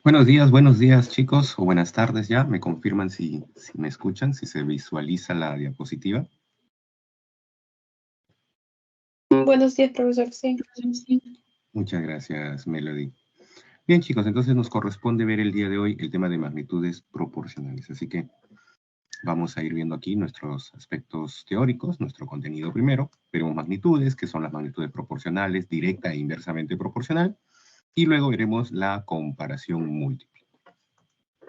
Buenos días chicos, o buenas tardes ya. Me confirman si me escuchan, si se visualiza la diapositiva. Buenos días, profesor. Sí. Muchas gracias, Melody. Bien chicos, entonces nos corresponde ver el día de hoy el tema de magnitudes proporcionales. Así que vamos a ir viendo aquí nuestros aspectos teóricos, nuestro contenido primero. Veremos magnitudes, que son las magnitudes proporcionales, directa e inversamente proporcional. Y luego veremos la comparación múltiple.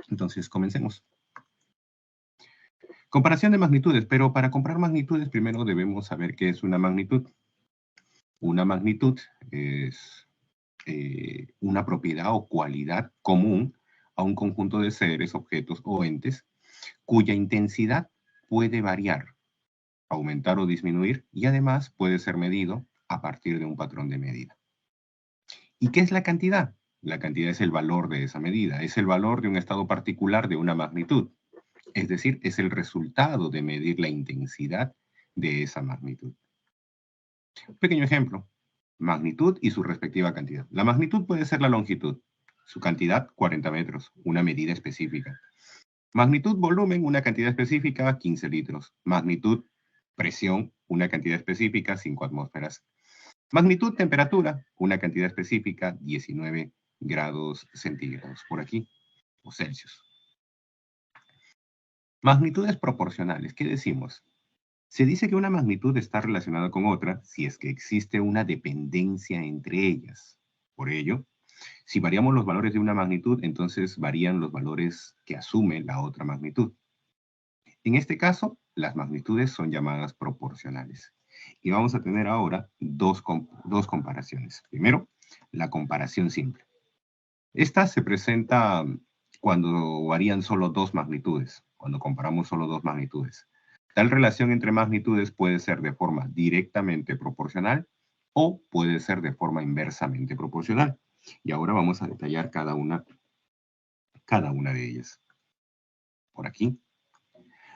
Entonces, comencemos. Comparación de magnitudes, pero para comparar magnitudes primero debemos saber qué es una magnitud. Una magnitud es una propiedad o cualidad común a un conjunto de seres, objetos o entes cuya intensidad puede variar, aumentar o disminuir y además puede ser medido a partir de un patrón de medida. ¿Y qué es la cantidad? La cantidad es el valor de esa medida, es el valor de un estado particular de una magnitud. Es decir, es el resultado de medir la intensidad de esa magnitud. Un pequeño ejemplo. Magnitud y su respectiva cantidad. La magnitud puede ser la longitud. Su cantidad, 40 metros, una medida específica. Magnitud volumen, una cantidad específica, 15 litros. Magnitud presión, una cantidad específica, 5 atmósferas. Magnitud temperatura, una cantidad específica, 19 grados centígrados por aquí, o Celsius. Magnitudes proporcionales, ¿qué decimos? Se dice que una magnitud está relacionada con otra si es que existe una dependencia entre ellas. Por ello, si variamos los valores de una magnitud, entonces varían los valores que asume la otra magnitud. En este caso, las magnitudes son llamadas proporcionales. Y vamos a tener ahora dos comparaciones. Primero, la comparación simple. Esta se presenta cuando varían solo dos magnitudes, cuando comparamos solo dos magnitudes. Tal relación entre magnitudes puede ser de forma directamente proporcional o puede ser de forma inversamente proporcional. Y ahora vamos a detallar cada una de ellas. Por aquí.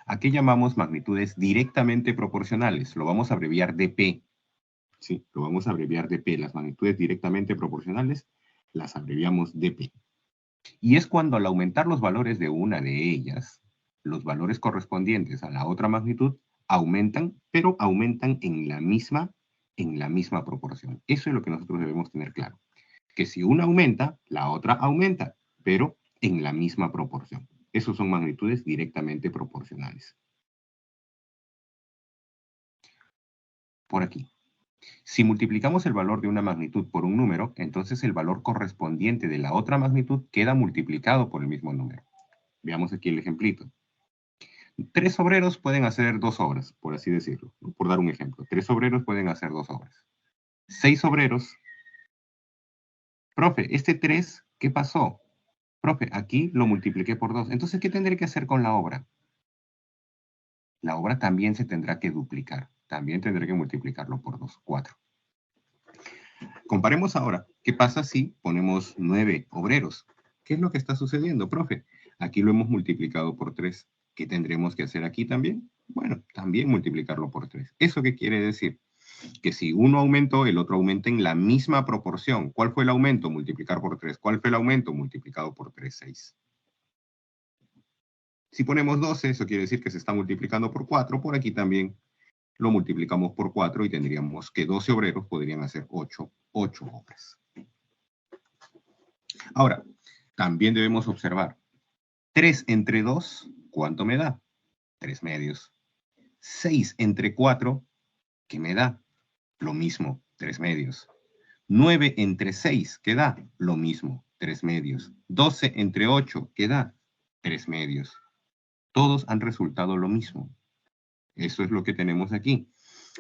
¿A qué llamamos magnitudes directamente proporcionales? Lo vamos a abreviar dP. Sí, lo vamos a abreviar dP. Las magnitudes directamente proporcionales las abreviamos dP. Y es cuando al aumentar los valores de una de ellas, los valores correspondientes a la otra magnitud aumentan, pero aumentan en la misma proporción. Eso es lo que nosotros debemos tener claro. Que si una aumenta, la otra aumenta, pero en la misma proporción. Esos son magnitudes directamente proporcionales. Por aquí. Si multiplicamos el valor de una magnitud por un número, entonces el valor correspondiente de la otra magnitud queda multiplicado por el mismo número. Veamos aquí el ejemplito. 3 obreros pueden hacer 2 obras, por así decirlo, por dar un ejemplo. 3 obreros pueden hacer 2 obras. 6 obreros. Profe, este 3, ¿qué pasó? Profe, aquí lo multipliqué por 2. Entonces, ¿qué tendré que hacer con la obra? La obra también se tendrá que duplicar. También tendré que multiplicarlo por 2, 4. Comparemos ahora. ¿Qué pasa si ponemos 9 obreros? ¿Qué es lo que está sucediendo, profe? Aquí lo hemos multiplicado por 3. ¿Qué tendremos que hacer aquí también? Bueno, también multiplicarlo por 3. ¿Eso qué quiere decir? Que si uno aumentó, el otro aumenta en la misma proporción. ¿Cuál fue el aumento? Multiplicar por 3. ¿Cuál fue el aumento? Multiplicado por 3, 6. Si ponemos 12, eso quiere decir que se está multiplicando por 4. Por aquí también lo multiplicamos por 4 y tendríamos que 12 obreros podrían hacer 8 obras. Ahora, también debemos observar. 3 entre 2, ¿cuánto me da? 3 medios. 6 entre 4, ¿qué me da? Lo mismo, 3 medios. 9 entre 6, ¿qué da? Lo mismo, 3 medios. 12 entre 8, ¿qué da? 3 medios. Todos han resultado lo mismo. Eso es lo que tenemos aquí.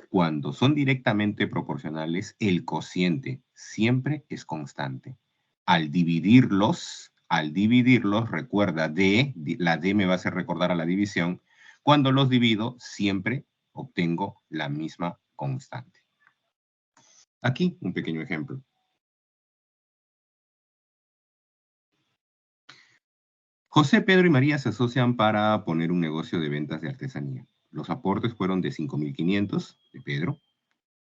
Cuando son directamente proporcionales, el cociente siempre es constante. Al dividirlos, recuerda la D me va a hacer recordar a la división. Cuando los divido, siempre obtengo la misma constante. Aquí un pequeño ejemplo. José, Pedro y María se asocian para poner un negocio de ventas de artesanía. Los aportes fueron de 5.500 de Pedro,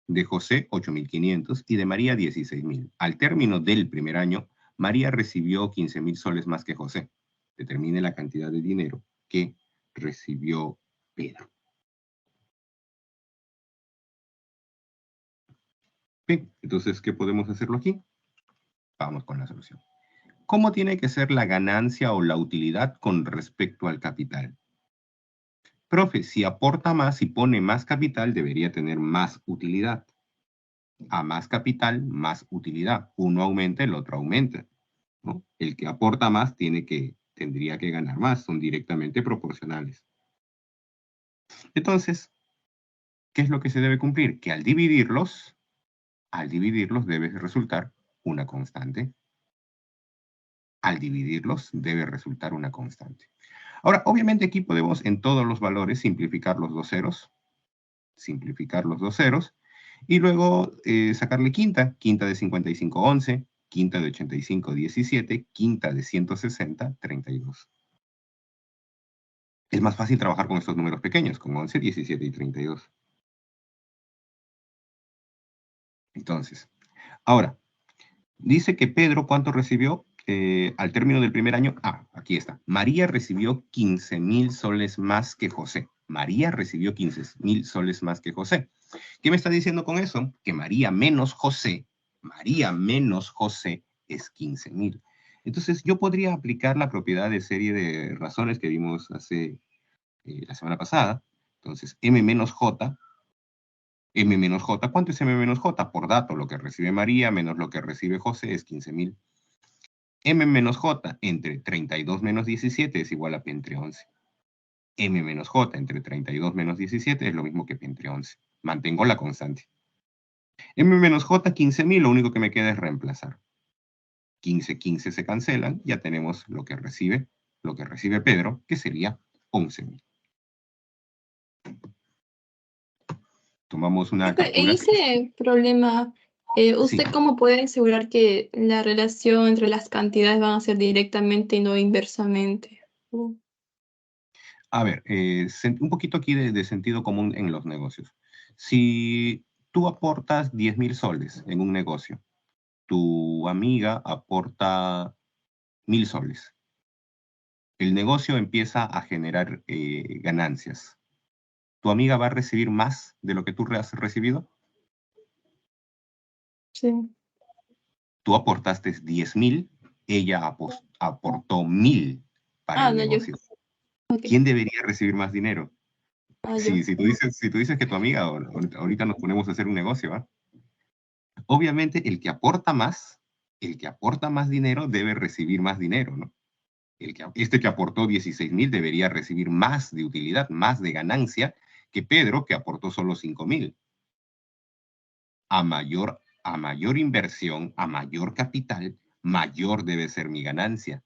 de José 8.500 y de María 16.000. Al término del primer año, María recibió 15.000 soles más que José. Determine la cantidad de dinero que recibió Pedro. Bien, entonces, ¿qué podemos hacerlo aquí? Vamos con la solución. ¿Cómo tiene que ser la ganancia o la utilidad con respecto al capital? Profe, si aporta más y pone más capital, debería tener más utilidad. A más capital, más utilidad. Uno aumenta, el otro aumenta, ¿no? El que aporta más tendría que ganar más, son directamente proporcionales. Entonces, ¿qué es lo que se debe cumplir? Que al dividirlos debe resultar una constante. Al dividirlos debe resultar una constante. Ahora, obviamente aquí podemos en todos los valores simplificar los dos ceros, y luego sacarle quinta de 55, 11, quinta de 85, 17, quinta de 160, 32. Es más fácil trabajar con estos números pequeños, con 11, 17 y 32. Entonces, ahora, dice que Pedro, ¿cuánto recibió al término del primer año? Ah, aquí está. María recibió 15.000 soles más que José. María recibió 15.000 soles más que José. ¿Qué me está diciendo con eso? Que María menos José es 15.000. Entonces, yo podría aplicar la propiedad de serie de razones que vimos la semana pasada. Entonces, M menos J, ¿cuánto es M menos J? Por dato, lo que recibe María menos lo que recibe José es 15.000. M menos J entre 32 menos 17 es igual a P entre 11. M menos J entre 32 menos 17 es lo mismo que P entre 11. Mantengo la constante. M menos J, 15.000, lo único que me queda es reemplazar. 15 se cancelan, ya tenemos lo que recibe Pedro, que sería 11.000. Tomamos una Profe, en captura. ese problema, Sí. ¿usted cómo puede asegurar que la relación entre las cantidades van a ser directamente y no inversamente? A ver, un poquito aquí de sentido común en los negocios. Si tú aportas 10.000 soles en un negocio, tu amiga aporta 1.000 soles. El negocio empieza a generar ganancias. ¿Tu amiga va a recibir más de lo que tú has recibido? Sí. Tú aportaste 10.000, ella aportó 1.000 para el No, yo. negocio. Ok. ¿Quién debería recibir más dinero? Yo. Si tú dices que tu amiga, ahorita nos ponemos a hacer un negocio, ¿va? Obviamente el que aporta más dinero debe recibir más dinero, ¿no? Este que aportó 16.000 debería recibir más de utilidad, más de ganancia que Pedro, que aportó solo 5.000. A mayor inversión, a mayor capital, mayor debe ser mi ganancia.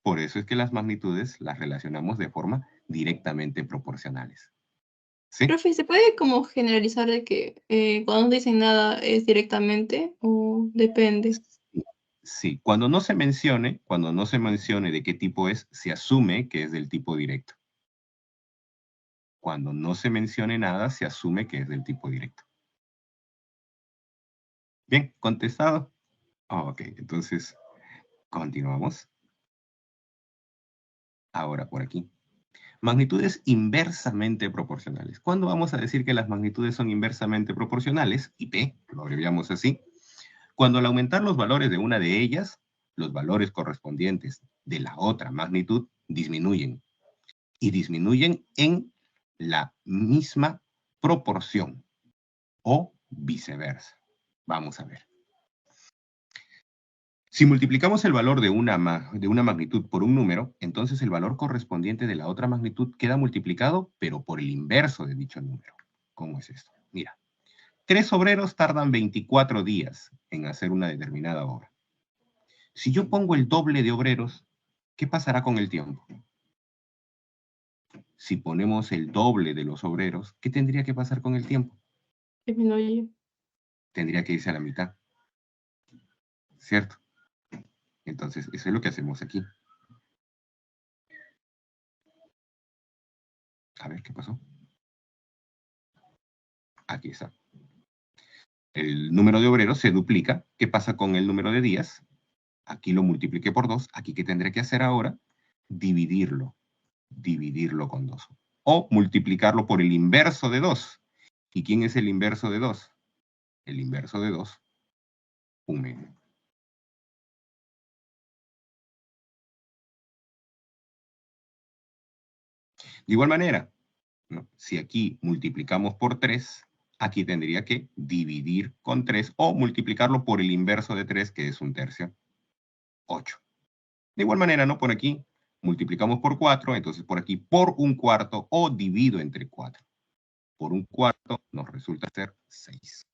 Por eso es que las magnitudes las relacionamos de forma directamente proporcionales. ¿Sí? Profe, ¿se puede como generalizar de que cuando no dicen nada es directamente o depende? Sí. Cuando no se mencione de qué tipo es, se asume que es del tipo directo. Cuando no se mencione nada, se asume que es del tipo directo. Bien, ¿contestado? Ok, entonces continuamos. Ahora por aquí. Magnitudes inversamente proporcionales. ¿Cuándo vamos a decir que las magnitudes son inversamente proporcionales? IP, lo abreviamos así. Cuando al aumentar los valores de una de ellas, los valores correspondientes de la otra magnitud disminuyen. Y disminuyen en la misma proporción o viceversa. Vamos a ver. Si multiplicamos el valor de una magnitud por un número, entonces el valor correspondiente de la otra magnitud queda multiplicado, pero por el inverso de dicho número. ¿Cómo es esto? Mira, 3 obreros tardan 24 días en hacer una determinada obra. Si yo pongo el doble de obreros, ¿qué pasará con el tiempo? Si ponemos el doble de los obreros, ¿qué tendría que pasar con el tiempo? Disminuye. Tendría que irse a la mitad, ¿cierto? Entonces, eso es lo que hacemos aquí. A ver, ¿qué pasó? Aquí está. El número de obreros se duplica. ¿Qué pasa con el número de días? Aquí lo multipliqué por 2. Aquí, ¿qué tendré que hacer ahora? Dividirlo con 2. O multiplicarlo por el inverso de 2. ¿Y quién es el inverso de 2? El inverso de 2, 1 medio. De igual manera, ¿no? Si aquí multiplicamos por 3, aquí tendría que dividir con 3 o multiplicarlo por el inverso de 3, que es 1/3, 8. De igual manera, ¿no? Por aquí multiplicamos por 4, entonces por aquí por 1/4 o divido entre 4. Por 1/4 nos resulta ser 6.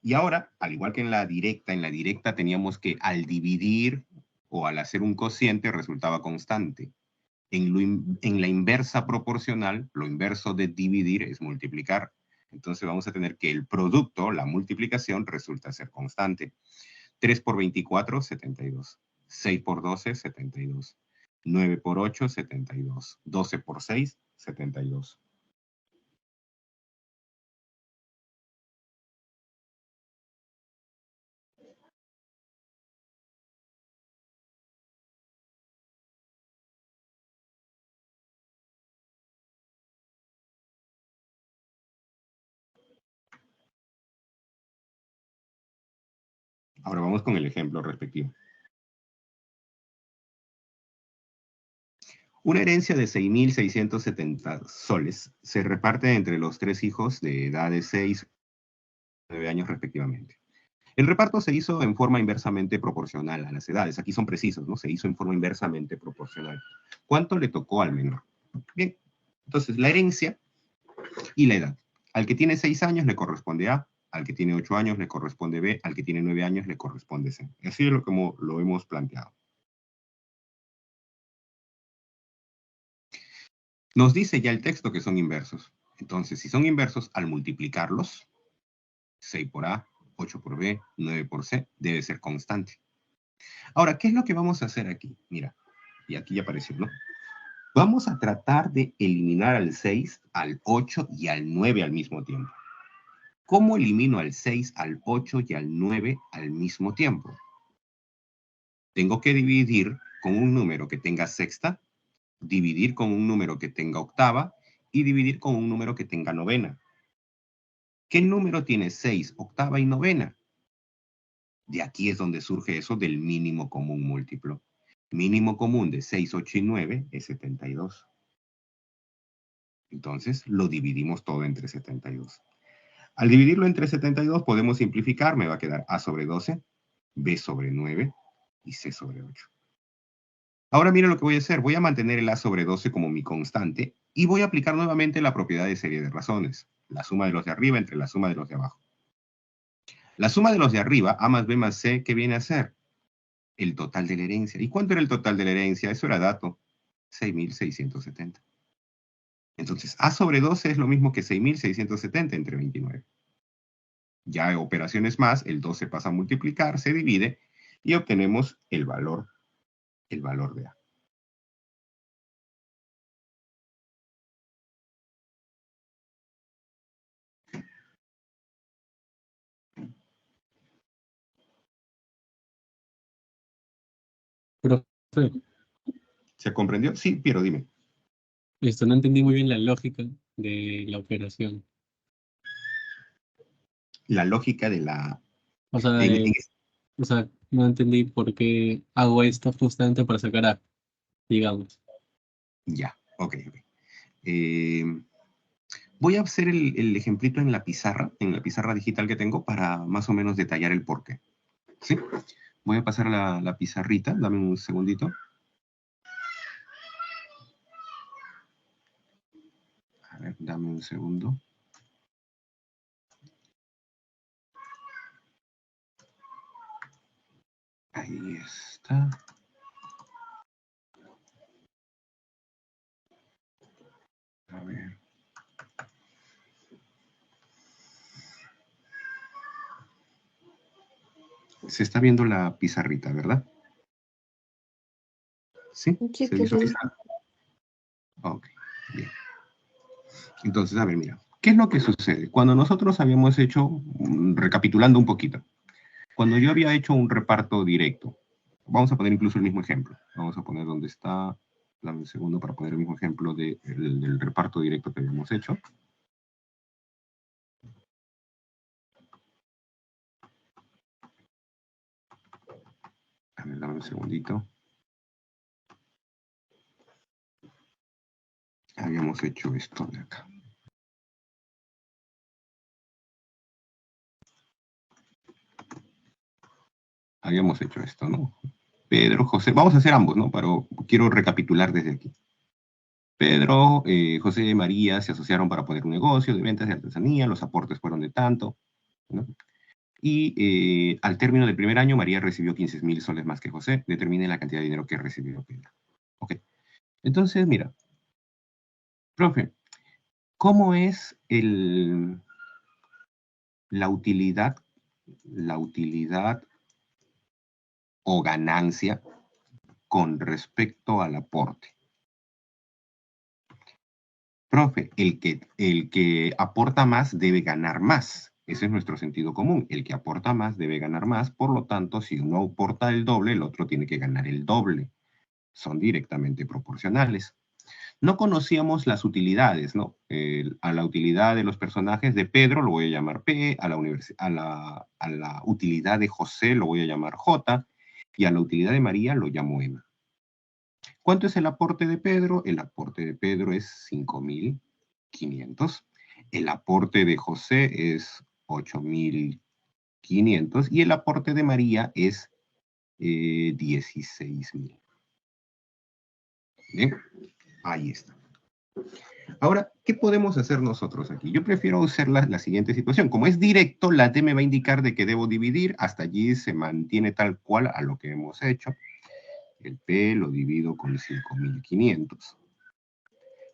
Y ahora, al igual que en la directa teníamos que al dividir o al hacer un cociente resultaba constante. En la inversa proporcional, lo inverso de dividir es multiplicar. Entonces vamos a tener que el producto, la multiplicación, resulta ser constante. 3 por 24, 72. 6 por 12, 72. 9 por 8, 72. 12 por 6, 72. Ahora vamos con el ejemplo respectivo. Una herencia de 6.670 soles se reparte entre los 3 hijos de edad de 6 y 9 años respectivamente. El reparto se hizo en forma inversamente proporcional a las edades. Aquí son precisos, ¿no? Se hizo en forma inversamente proporcional. ¿Cuánto le tocó al menor? Bien, entonces la herencia y la edad. Al que tiene 6 años le corresponde A, al que tiene 8 años le corresponde B, al que tiene 9 años le corresponde C. Así es como lo hemos planteado. Nos dice ya el texto que son inversos. Entonces, si son inversos, al multiplicarlos, 6 por A, 8 por B, 9 por C, debe ser constante. Ahora, ¿qué es lo que vamos a hacer aquí? Mira, y aquí ya apareció, ¿no? Vamos a tratar de eliminar al 6, al 8 y al 9 al mismo tiempo. ¿Cómo elimino al 6, al 8 y al 9 al mismo tiempo? Tengo que dividir con un número que tenga sexta, dividir con un número que tenga octava y dividir con un número que tenga novena. ¿Qué número tiene 6, octava y novena? De aquí es donde surge eso del mínimo común múltiplo. Mínimo común de 6, 8 y 9 es 72. Entonces lo dividimos todo entre 72. Al dividirlo entre 72 podemos simplificar, me va a quedar A sobre 12, B sobre 9 y C sobre 8. Ahora mira lo que voy a hacer, voy a mantener el A sobre 12 como mi constante y voy a aplicar nuevamente la propiedad de serie de razones, la suma de los de arriba entre la suma de los de abajo. La suma de los de arriba, A más B más C, ¿qué viene a ser? El total de la herencia. ¿Y cuánto era el total de la herencia? Eso era dato, 6.670. Entonces, A sobre 12 es lo mismo que 6.670 entre 29. Ya en operaciones más, el 12 pasa a multiplicar, se divide y obtenemos el valor de A. Profe, ¿Se comprendió? Sí, Piero, dime. no entendí muy bien la lógica de la operación. La lógica de la... O sea, no entendí por qué hago esto justamente para sacar A, digamos. Ya, ok. Voy a hacer el ejemplito en la pizarra digital que tengo para más o menos detallar el porqué. ¿Sí? Voy a pasar la pizarrita, dame un segundito. A ver, dame un segundo. Ahí está. A ver. Se está viendo la pizarrita, ¿verdad? ¿Sí? Sí, ¿Se profe. visualiza? Ok, bien. Entonces, a ver, mira. ¿Qué es lo que sucede? Cuando nosotros habíamos hecho, recapitulando un poquito, Cuando yo había hecho un reparto directo, vamos a poner incluso el mismo ejemplo. Vamos a poner donde está, dame un segundo para poner el mismo ejemplo del reparto directo que habíamos hecho. A ver, dame un segundito. Habíamos hecho esto de acá. Habíamos hecho esto, ¿no? Pedro, José, vamos a hacer ambos, ¿no? Pero quiero recapitular desde aquí. Pedro, José y María se asociaron para poner un negocio de ventas de artesanía, los aportes fueron de tanto, ¿no? Y al término del primer año, María recibió 15.000 soles más que José. Determine la cantidad de dinero que recibió Pedro. Ok. Entonces, mira, profe, ¿cómo es la utilidad o ganancia con respecto al aporte? Profe, el que aporta más debe ganar más. Ese es nuestro sentido común. El que aporta más debe ganar más. Por lo tanto, si uno aporta el doble, el otro tiene que ganar el doble. Son directamente proporcionales. No conocíamos las utilidades, ¿no? A la utilidad de los personajes de Pedro lo voy a llamar P, a la utilidad de José lo voy a llamar J, y a la utilidad de María lo llamo M. ¿Cuánto es el aporte de Pedro? El aporte de Pedro es 5.500. El aporte de José es 8.500. Y el aporte de María es 16.000. Bien, ahí está. Ahora, ¿qué podemos hacer nosotros aquí? Yo prefiero hacer la siguiente situación. Como es directo, la T me va a indicar de que debo dividir. Hasta allí se mantiene tal cual a lo que hemos hecho. El P lo divido con 5.500.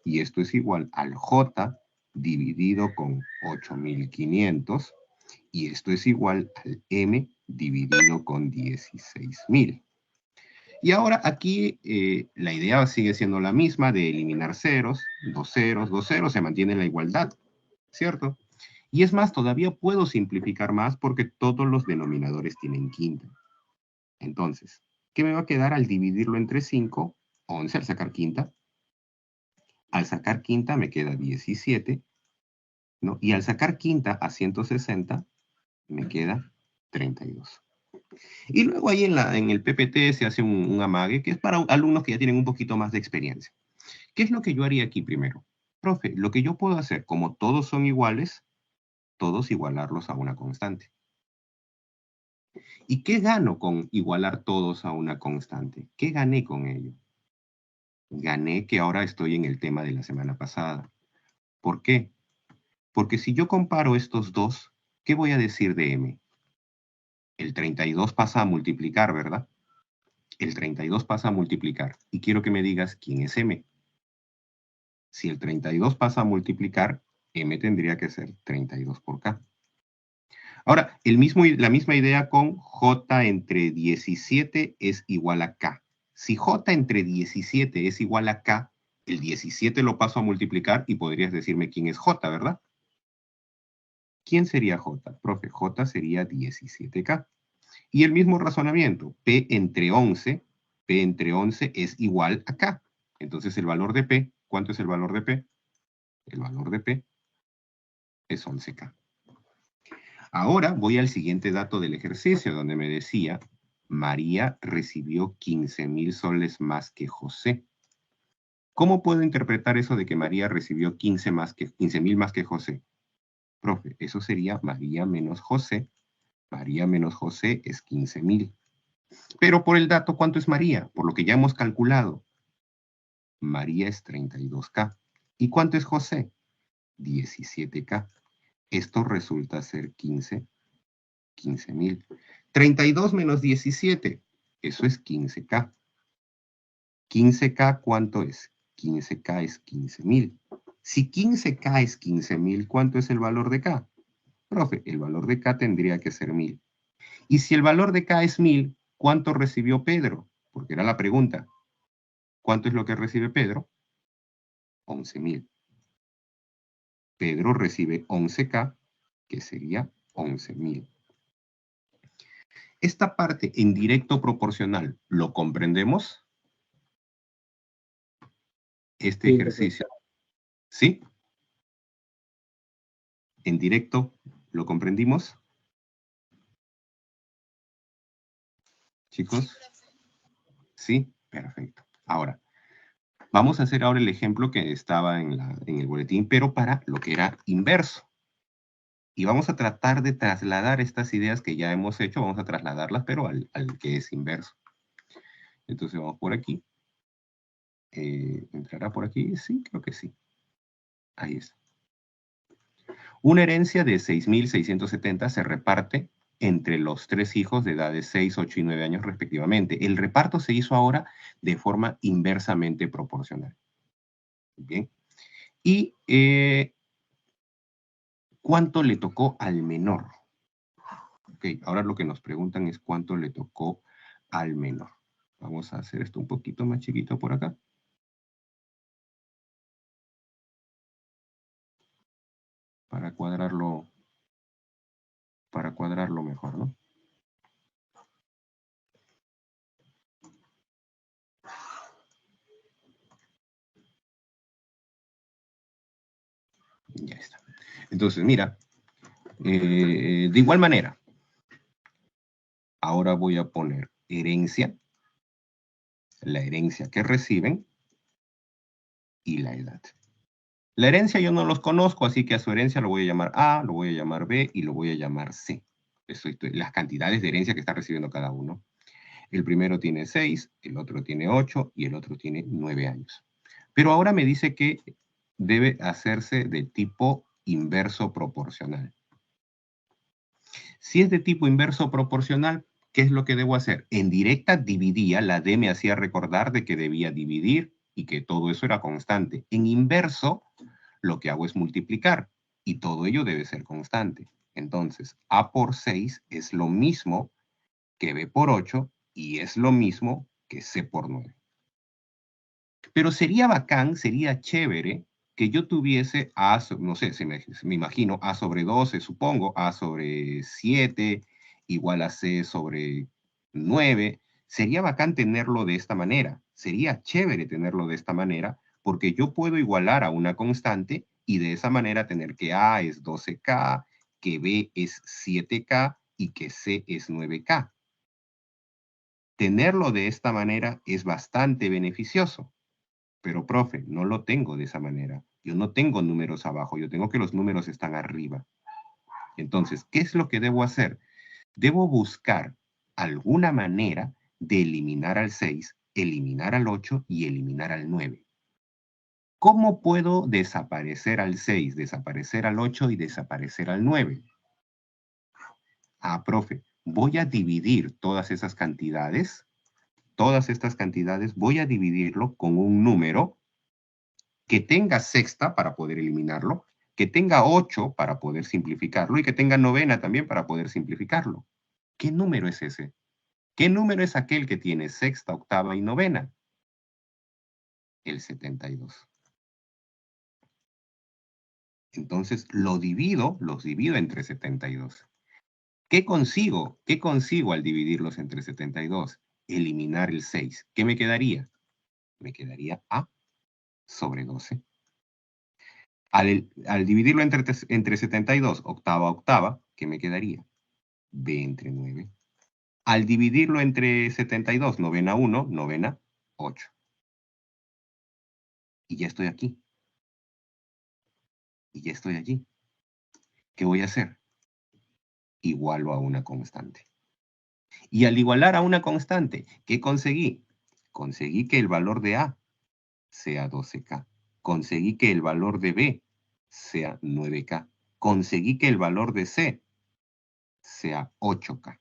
Y esto es igual al J dividido con 8.500. Y esto es igual al M dividido con 16.000. Y ahora aquí la idea sigue siendo la misma de eliminar ceros, dos ceros, se mantiene la igualdad, ¿cierto? Y es más, todavía puedo simplificar más porque todos los denominadores tienen quinta. Entonces, ¿qué me va a quedar al dividirlo entre 5? 11 al sacar quinta. Al sacar quinta me queda 17, ¿no? Y al sacar quinta a 160 me queda 32. Y luego ahí en el PPT se hace un amague que es para alumnos que ya tienen un poquito más de experiencia. ¿Qué es lo que yo haría aquí primero? Profe, lo que yo puedo hacer, como todos son iguales, todos igualarlos a una constante. ¿Y qué gano con igualar todos a una constante? ¿Qué gané con ello? Gané que ahora estoy en el tema de la semana pasada. ¿Por qué? Porque si yo comparo estos dos, ¿qué voy a decir de M? El 32 pasa a multiplicar, ¿verdad? El 32 pasa a multiplicar. Y quiero que me digas quién es M. Si el 32 pasa a multiplicar, M tendría que ser 32 por K. Ahora, la misma idea con J entre 17 es igual a K. Si J entre 17 es igual a K, el 17 lo paso a multiplicar y podrías decirme quién es J, ¿verdad? ¿Quién sería J? Profe, J sería 17K. Y el mismo razonamiento, P entre 11 es igual a K. Entonces el valor de P, ¿cuánto es el valor de P? El valor de P es 11K. Ahora voy al siguiente dato del ejercicio, donde me decía, María recibió 15.000 soles más que José. ¿Cómo puedo interpretar eso de que María recibió 15.000 más que José? Profe, eso sería María menos José. María menos José es 15.000. Pero por el dato, ¿cuánto es María? Por lo que ya hemos calculado. María es 32K. ¿Y cuánto es José? 17K. Esto resulta ser 15.000. 32 menos 17, eso es 15K. 15K, ¿cuánto es? 15K es 15.000. Si 15K es 15.000, ¿cuánto es el valor de K? Profe, el valor de K tendría que ser 1.000. Y si el valor de K es 1.000, ¿cuánto recibió Pedro? Porque era la pregunta. ¿Cuánto es lo que recibe Pedro? 11.000. Pedro recibe 11K, que sería 11.000. Esta parte en directo proporcional, ¿lo comprendemos? Este Sí, ejercicio, ¿sí? En directo, ¿lo comprendimos? Chicos, ¿sí? Perfecto. Ahora, vamos a hacer ahora el ejemplo que estaba en el boletín, pero para lo que era inverso. Y vamos a tratar de trasladar estas ideas que ya hemos hecho, vamos a trasladarlas, pero al que es inverso. Entonces vamos por aquí. ¿Entrará por aquí? Sí, creo que sí. Ahí está. Una herencia de 6.670 se reparte entre los tres hijos de edades 6, 8 y 9 años respectivamente. El reparto se hizo ahora de forma inversamente proporcional. Bien. Y ¿cuánto le tocó al menor? Ok, ahora lo que nos preguntan es cuánto le tocó al menor. Vamos a hacer esto un poquito más chiquito por acá. Para cuadrarlo mejor, ¿no? Ya está. Entonces, mira, de igual manera, ahora voy a poner herencia, la herencia que reciben y la edad. La herencia yo no los conozco, así que a su herencia lo voy a llamar A, lo voy a llamar B y lo voy a llamar C. Las cantidades de herencia que está recibiendo cada uno. El primero tiene 6, el otro tiene 8 y el otro tiene 9 años. Pero ahora me dice que debe hacerse de tipo inverso proporcional. Si es de tipo inverso proporcional, ¿qué es lo que debo hacer? En directa dividía, la D me hacía recordar de que debía dividir y que todo eso era constante. En inverso, lo que hago es multiplicar y todo ello debe ser constante. Entonces, A por 6 es lo mismo que B por 8 y es lo mismo que C por 9. Pero sería bacán, sería chévere que yo tuviese A, no sé, me imagino A sobre 12, supongo, A sobre 7, igual a C sobre 9. Sería bacán tenerlo de esta manera. Sería chévere tenerlo de esta manera porque yo puedo igualar a una constante y de esa manera tener que A es 12K, que B es 7K y que C es 9K. Tenerlo de esta manera es bastante beneficioso. Pero, profe, no lo tengo de esa manera. Yo no tengo números abajo, yo tengo que los números están arriba. Entonces, ¿qué es lo que debo hacer? Debo buscar alguna manera de eliminar al 6, eliminar al 8 y eliminar al 9. ¿Cómo puedo desaparecer al 6, desaparecer al 8 y desaparecer al 9? Ah, profe, voy a dividir todas esas cantidades, todas estas cantidades, voy a dividirlo con un número que tenga sexta para poder eliminarlo, que tenga 8 para poder simplificarlo y que tenga novena también para poder simplificarlo. ¿Qué número es ese? ¿Qué número es aquel que tiene sexta, octava y novena? El 72. Entonces los divido entre 72. ¿Qué consigo? ¿Qué consigo al dividirlos entre 72? Eliminar el 6. ¿Qué me quedaría? Me quedaría A sobre 12. Al dividirlo entre 72, octava, octava, ¿qué me quedaría? B entre 9. Al dividirlo entre 72, novena 1, novena 8. Y ya estoy aquí. Y ya estoy allí. ¿Qué voy a hacer? Igualo a una constante. Y al igualar a una constante, ¿qué conseguí? Conseguí que el valor de A sea 12K. Conseguí que el valor de B sea 9K. Conseguí que el valor de C sea 8K.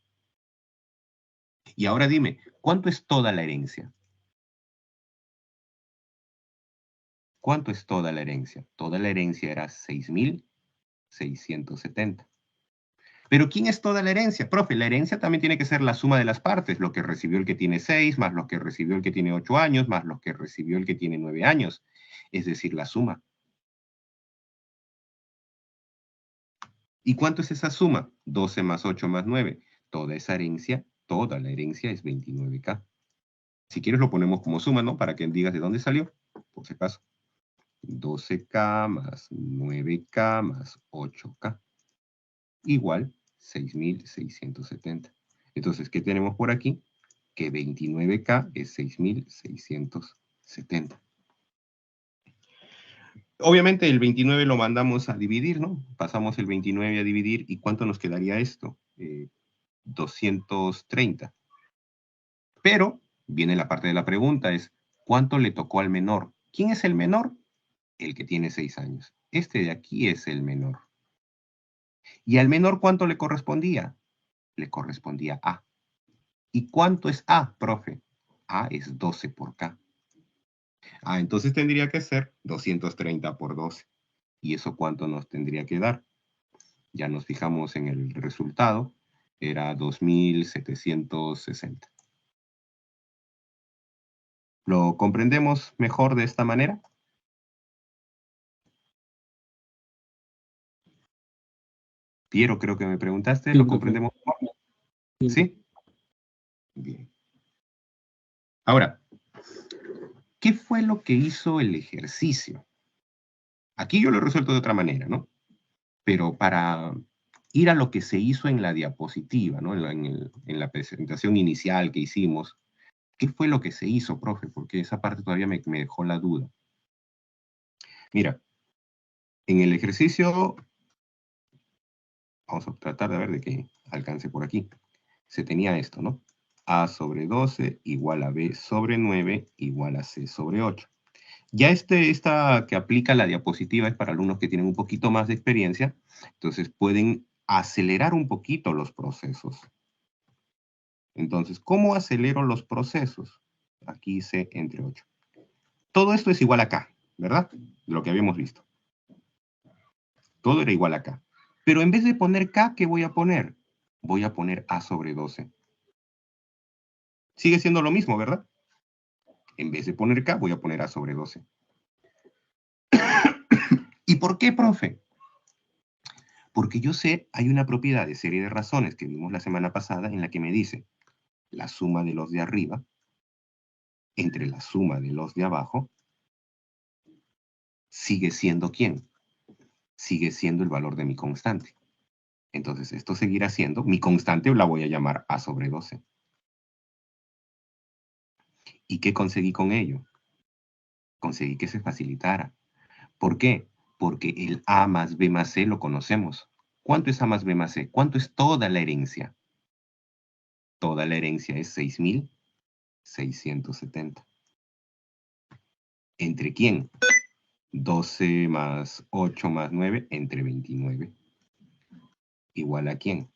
Y ahora dime, ¿cuánto es toda la herencia? ¿Cuánto es toda la herencia? Toda la herencia era 6.670. Pero ¿quién es toda la herencia? Profe, la herencia también tiene que ser la suma de las partes, lo que recibió el que tiene 6, más lo que recibió el que tiene 8 años, más lo que recibió el que tiene 9 años. Es decir, la suma. ¿Y cuánto es esa suma? 12 más 8 más 9. Toda esa herencia, toda la herencia es 29K. Si quieres lo ponemos como suma, ¿no? Para que digas de dónde salió, por si acaso. 12K más 9K más 8K. Igual 6.670. Entonces, ¿qué tenemos por aquí? Que 29K es 6.670. Obviamente el 29 lo mandamos a dividir, ¿no? Pasamos el 29 a dividir. ¿Y cuánto nos quedaría esto? 230. Pero viene la parte de la pregunta, es ¿cuánto le tocó al menor? ¿Quién es el menor? El que tiene 6 años. Este de aquí es el menor. ¿Y al menor cuánto le correspondía? Le correspondía A. ¿Y cuánto es A, profe? A es 12 por K. Entonces tendría que ser 230 por 12. ¿Y eso cuánto nos tendría que dar? Ya nos fijamos en el resultado. Era 2.760. ¿Lo comprendemos mejor de esta manera? Piero, creo que me preguntaste. Sí, ¿Lo profe. comprendemos mejor? Sí. ¿Sí? Bien. Ahora, ¿qué fue lo que hizo el ejercicio? Aquí yo lo he resuelto de otra manera, ¿no? Pero para ir a lo que se hizo en la diapositiva, ¿no? En la presentación inicial que hicimos, ¿qué fue lo que se hizo, profe? Porque esa parte todavía me dejó la duda. Mira, en el ejercicio, vamos a tratar de ver de que alcance por aquí. Se tenía esto, ¿no? A sobre 12 igual a B sobre 9 igual a C sobre 8. Ya esta que aplica la diapositiva es para alumnos que tienen un poquito más de experiencia, entonces pueden acelerar un poquito los procesos. Entonces, ¿cómo acelero los procesos? Aquí C entre 8. Todo esto es igual a K, ¿verdad? Lo que habíamos visto. Todo era igual a K. Pero en vez de poner K, ¿qué voy a poner? Voy a poner A sobre 12. Sigue siendo lo mismo, ¿verdad? En vez de poner K, voy a poner A sobre 12. ¿Y por qué, profe? Porque yo sé, hay una propiedad de serie de razones que vimos la semana pasada en la que me dice la suma de los de arriba entre la suma de los de abajo sigue siendo ¿quién? Sigue siendo el valor de mi constante. Entonces, esto seguirá siendo, mi constante la voy a llamar A sobre 12. ¿Y qué conseguí con ello? Conseguí que se facilitara. ¿Por qué? Porque el A más B más C lo conocemos. ¿Cuánto es A más B más C? ¿Cuánto es toda la herencia? Toda la herencia es 6.670. ¿Entre quién? 12 más 8 más 9 entre 29. ¿Igual a quién?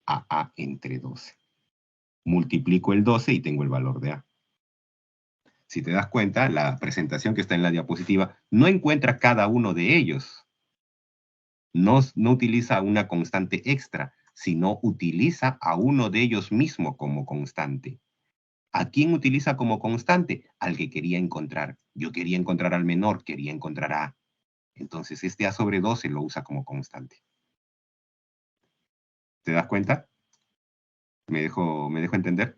A A entre 12. Multiplico el 12 y tengo el valor de A. Si te das cuenta, la presentación que está en la diapositiva no encuentra cada uno de ellos. No utiliza una constante extra, sino utiliza a uno de ellos mismo como constante. ¿A quién utiliza como constante? Al que quería encontrar. Yo quería encontrar al menor, quería encontrar a A. Entonces este A sobre 12 lo usa como constante. ¿Te das cuenta? ¿Me dejo entender?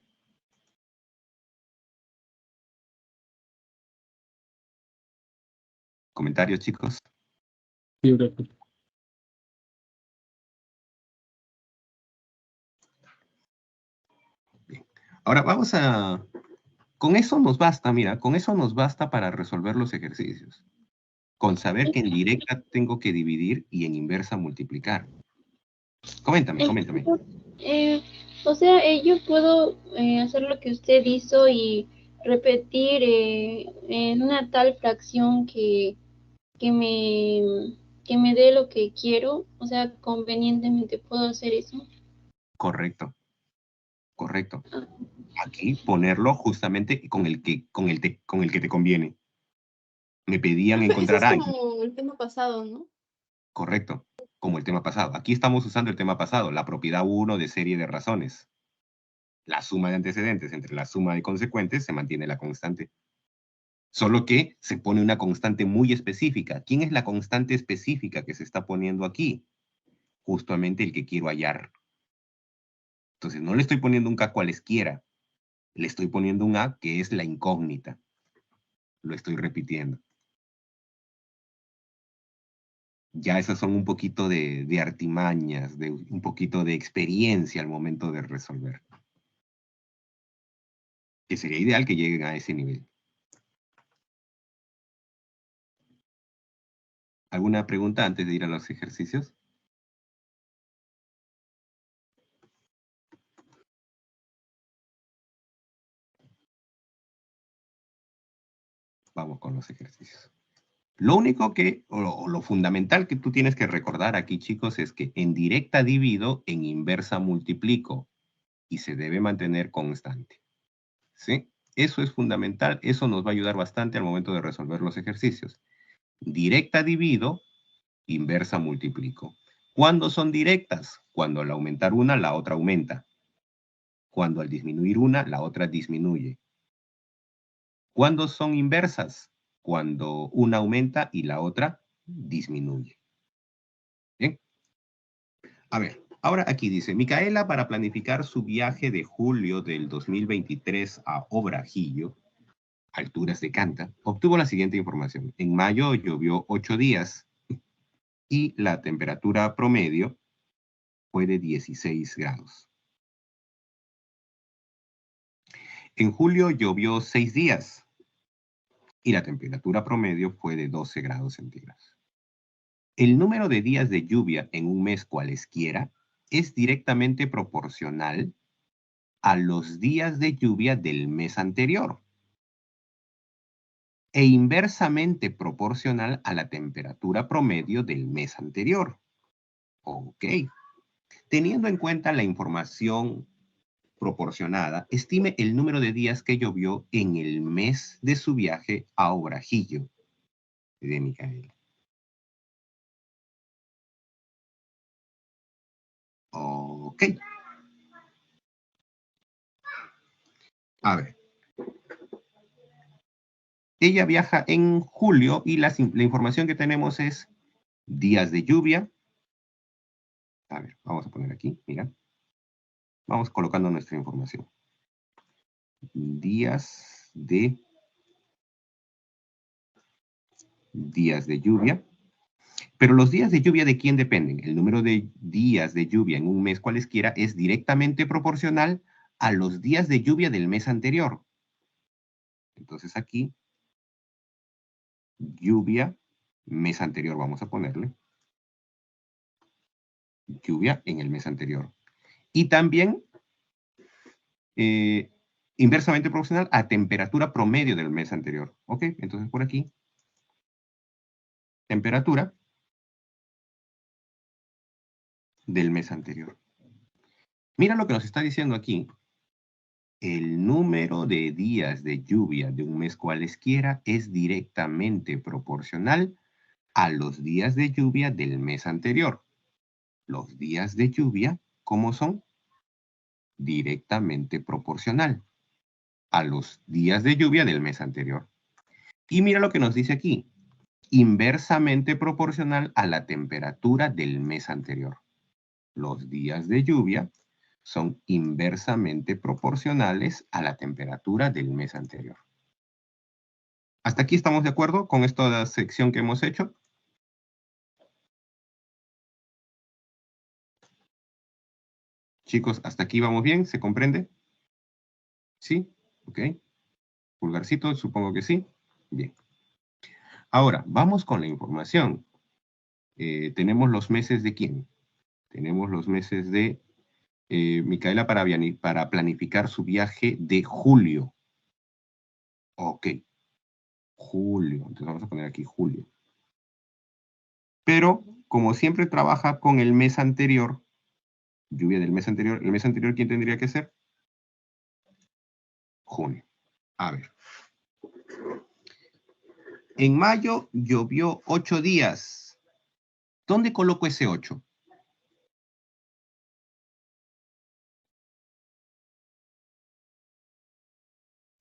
¿Comentarios, chicos? Sí, profe. Bien. Ahora vamos a... Con eso nos basta, mira, con eso nos basta para resolver los ejercicios. Con saber que en directa tengo que dividir y en inversa multiplicar. Coméntame. O sea, yo puedo hacer lo que usted hizo y repetir en una tal fracción que me, que me dé lo que quiero. O sea, convenientemente puedo hacer eso. Correcto. Ah, Aquí ponerlo justamente con el que te conviene. Me pedían Profe, eso encontrar es a... como el tema pasado, ¿no? Correcto, como el tema pasado. Aquí estamos usando el tema pasado, la propiedad 1 de serie de razones. La suma de antecedentes entre la suma de consecuentes se mantiene la constante. Solo que se pone una constante muy específica. ¿Quién es la constante específica que se está poniendo aquí? Justamente el que quiero hallar. Entonces, no le estoy poniendo un K cualesquiera. Le estoy poniendo un A que es la incógnita. Lo estoy repitiendo. Ya esas son un poquito de artimañas, de un poquito de experiencia al momento de resolver. Que sería ideal que lleguen a ese nivel. ¿Alguna pregunta antes de ir a los ejercicios? Vamos con los ejercicios. Lo único que, o lo fundamental que tú tienes que recordar aquí, chicos, es que en directa divido, en inversa multiplico. Y se debe mantener constante. ¿Sí? Eso es fundamental. Eso nos va a ayudar bastante al momento de resolver los ejercicios. Directa divido, inversa multiplico. ¿Cuándo son directas? Cuando al aumentar una, la otra aumenta. Cuando al disminuir una, la otra disminuye. ¿Cuándo son inversas? Cuando una aumenta y la otra disminuye. ¿Bien? A ver, ahora aquí dice, Micaela, para planificar su viaje de julio del 2023 a Obrajillo, alturas de Canta, obtuvo la siguiente información. En mayo llovió 8 días y la temperatura promedio fue de 16 grados. En julio llovió 6 días y la temperatura promedio fue de 12 grados centígrados. El número de días de lluvia en un mes cualesquiera es directamente proporcional a los días de lluvia del mes anterior e inversamente proporcional a la temperatura promedio del mes anterior. Ok. Teniendo en cuenta la información proporcionada, estime el número de días que llovió en el mes de su viaje a Obrajillo de Micaela. Ok. A ver. Ella viaja en julio y la información que tenemos es días de lluvia. A ver, vamos a poner aquí, mira. Vamos colocando nuestra información. Días de lluvia. Pero los días de lluvia, ¿de quién dependen? El número de días de lluvia en un mes cualesquiera es directamente proporcional a los días de lluvia del mes anterior. Entonces aquí, lluvia, mes anterior, vamos a ponerle. Lluvia en el mes anterior. Y también, inversamente proporcional a temperatura promedio del mes anterior. ¿Ok? Entonces por aquí, temperatura del mes anterior. Mira lo que nos está diciendo aquí. El número de días de lluvia de un mes cualesquiera es directamente proporcional a los días de lluvia del mes anterior. Los días de lluvia, ¿cómo son? Directamente proporcional a los días de lluvia del mes anterior. Y mira lo que nos dice aquí. Inversamente proporcional a la temperatura del mes anterior. Los días de lluvia son inversamente proporcionales a la temperatura del mes anterior. ¿Hasta aquí estamos de acuerdo con esta sección que hemos hecho? Chicos, ¿hasta aquí vamos bien? ¿Se comprende? ¿Sí? Ok. Pulgarcito, supongo que sí. Bien. Ahora, vamos con la información. Tenemos los meses de quién. Tenemos los meses de Micaela para planificar su viaje de julio. Ok. Julio. Entonces vamos a poner aquí julio. Pero, como siempre trabaja con el mes anterior, lluvia del mes anterior, ¿el mes anterior quién tendría que ser? Junio. A ver. En mayo llovió 8 días. ¿Dónde coloco ese 8?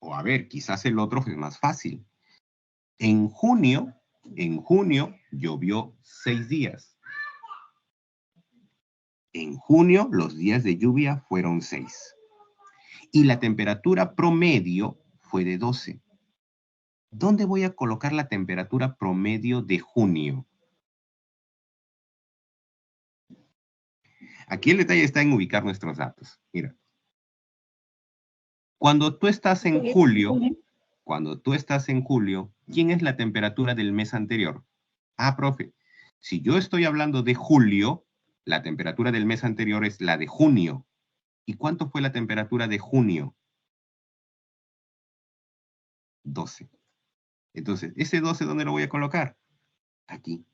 O a ver, quizás el otro es más fácil. En junio llovió 6 días. En junio, los días de lluvia fueron 6. Y la temperatura promedio fue de 12. ¿Dónde voy a colocar la temperatura promedio de junio? Aquí el detalle está en ubicar nuestros datos. Mira. Cuando tú estás en julio, ¿quién es la temperatura del mes anterior? Ah, profe, si yo estoy hablando de julio, la temperatura del mes anterior es la de junio. ¿Y cuánto fue la temperatura de junio? 12. Entonces, ¿ese 12 dónde lo voy a colocar? Aquí.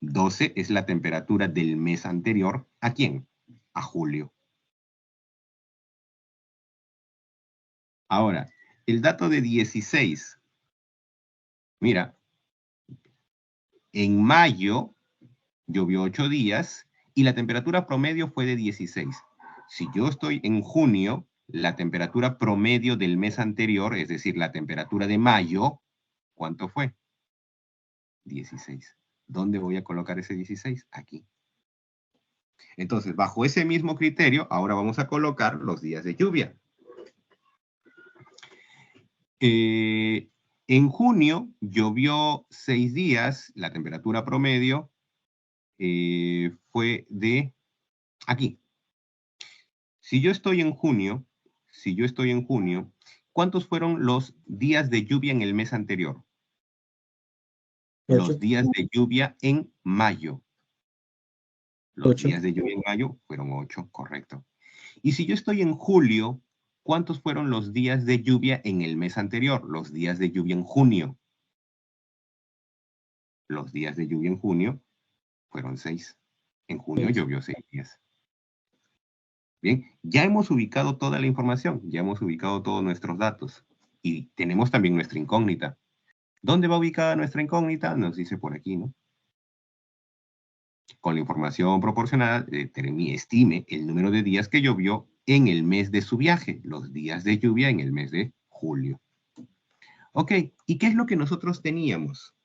12 es la temperatura del mes anterior. ¿A quién? A julio. Ahora, el dato de 16. Mira, en mayo llovió 8 días y la temperatura promedio fue de 16. Si yo estoy en junio, la temperatura promedio del mes anterior, es decir, la temperatura de mayo, ¿cuánto fue? 16. ¿Dónde voy a colocar ese 16? Aquí. Entonces, bajo ese mismo criterio, ahora vamos a colocar los días de lluvia. En junio llovió 6 días, la temperatura promedio fue de aquí. Si yo estoy en junio, ¿cuántos fueron los días de lluvia en el mes anterior? 8. Los días de lluvia en mayo. Los 8. días de lluvia en mayo fueron 8, correcto. Y si yo estoy en julio, ¿cuántos fueron los días de lluvia en el mes anterior? Los días de lluvia en junio. Los días de lluvia en junio fueron 6. En junio llovió 6 días. Bien, ya hemos ubicado toda la información, ya hemos ubicado todos nuestros datos. Y tenemos también nuestra incógnita. ¿Dónde va ubicada nuestra incógnita? Nos dice por aquí, ¿no? Con la información proporcionada, estime el número de días que llovió en el mes de su viaje, los días de lluvia en el mes de julio. Ok, ¿y qué es lo que nosotros teníamos?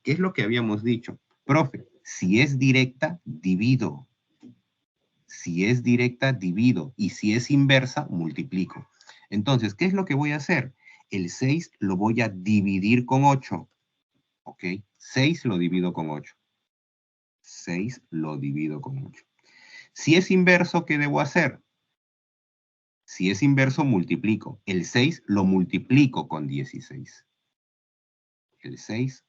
¿Qué es lo que habíamos dicho? Profe, si es directa, divido. Si es directa, divido. Y si es inversa, multiplico. Entonces, ¿qué es lo que voy a hacer? El 6 lo voy a dividir con 8. ¿Ok? 6 lo divido con 8. 6 lo divido con 8. Si es inverso, ¿qué debo hacer? Si es inverso, multiplico. El 6 lo multiplico con 16. El 6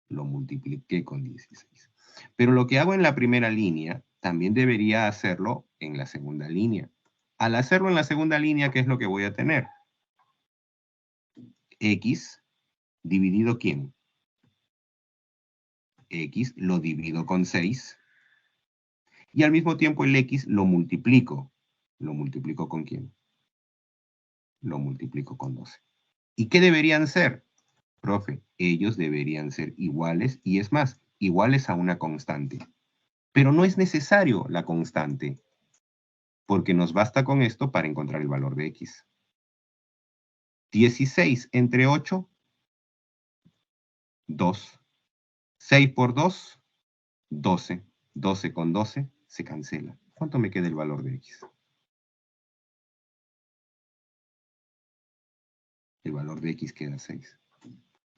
lo multipliqué con 16. Pero lo que hago en la primera línea, también debería hacerlo en la segunda línea. Al hacerlo en la segunda línea, ¿qué es lo que voy a tener? X dividido ¿quién? X lo divido con 6. Y al mismo tiempo el X lo multiplico. ¿Lo multiplico con quién? Lo multiplico con 12. ¿Y qué deberían ser? Profe, ellos deberían ser iguales y es más, iguales a una constante. Pero no es necesario la constante, porque nos basta con esto para encontrar el valor de X. 16 entre 8, 2. 6 por 2, 12. 12 con 12 se cancela. ¿Cuánto me queda el valor de X? El valor de X queda 6.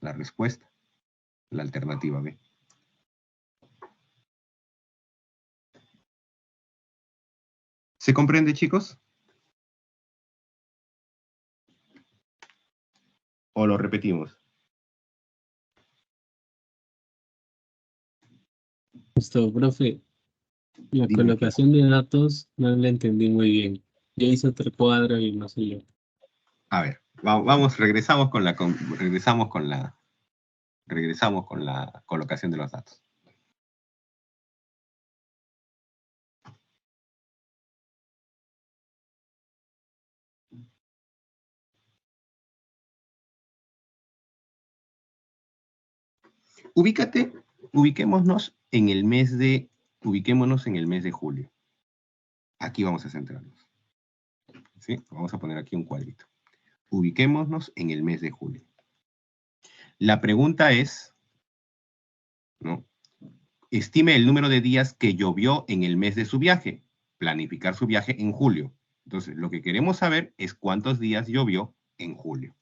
La respuesta, la alternativa B. ¿Se comprende, chicos? ¿O lo repetimos? Listo, profe. La Dime, colocación de datos no la entendí muy bien. Ya hice otro cuadro y no sé yo. a ver, vamos, regresamos con la colocación de los datos. Ubiquémonos en el mes de julio. Aquí vamos a centrarnos. ¿Sí? Vamos a poner aquí un cuadrito. Ubiquémonos en el mes de julio. La pregunta es, ¿no? Estime el número de días que llovió en el mes de su viaje. Planificar su viaje en julio. Entonces, lo que queremos saber es cuántos días llovió en julio.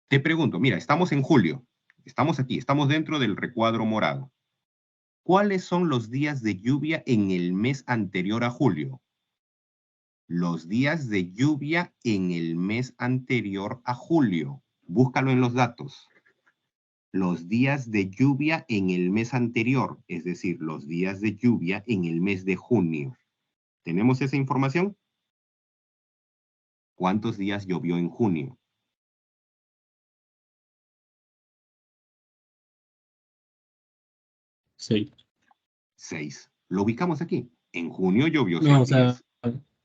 Te pregunto, mira, estamos en julio. Estamos aquí, estamos dentro del recuadro morado. ¿Cuáles son los días de lluvia en el mes anterior a julio? Los días de lluvia en el mes anterior a julio. Búscalo en los datos. Los días de lluvia en el mes anterior, es decir, los días de lluvia en el mes de junio. ¿Tenemos esa información? ¿Cuántos días llovió en junio? 6. 6. Lo ubicamos aquí. En junio llovió No, 6 días.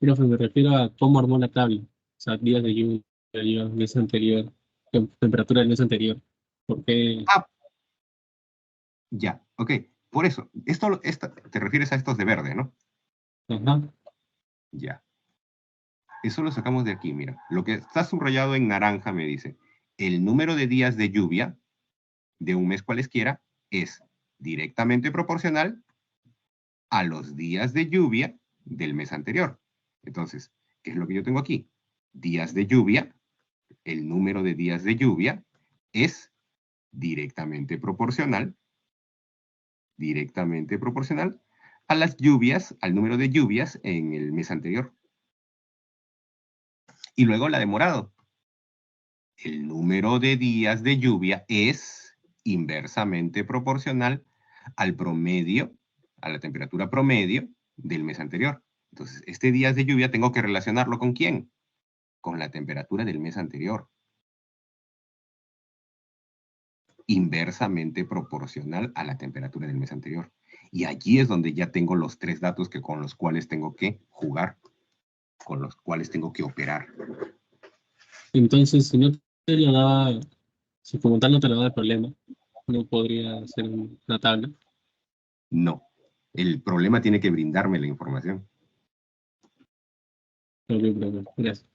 profe, me refiero a cómo armó la tabla. O sea, días de lluvia, días, mes anterior, temperatura del mes anterior. ¿Por qué? Ah, ya, ok. Por eso, te refieres a estos de verde, ¿no? Ajá. Ya. Eso lo sacamos de aquí, mira. Lo que está subrayado en naranja me dice, el número de días de lluvia de un mes cualesquiera es directamente proporcional a los días de lluvia del mes anterior. Entonces, ¿qué es lo que yo tengo aquí? Días de lluvia, el número de días de lluvia es directamente proporcional a las lluvias, al número de lluvias en el mes anterior. Y luego la de morado. El número de días de lluvia es inversamente proporcional al promedio, a la temperatura promedio del mes anterior. Entonces, este días de lluvia tengo que relacionarlo ¿con quién? Con la temperatura del mes anterior. Inversamente proporcional a la temperatura del mes anterior. Y allí es donde ya tengo los 3 datos con los cuales tengo que jugar, con los cuales tengo que operar. Entonces, si no te lo daba, si como tal no te lo daba el problema, no podría hacer una tabla. No. El problema tiene que brindarme la información, Gracias.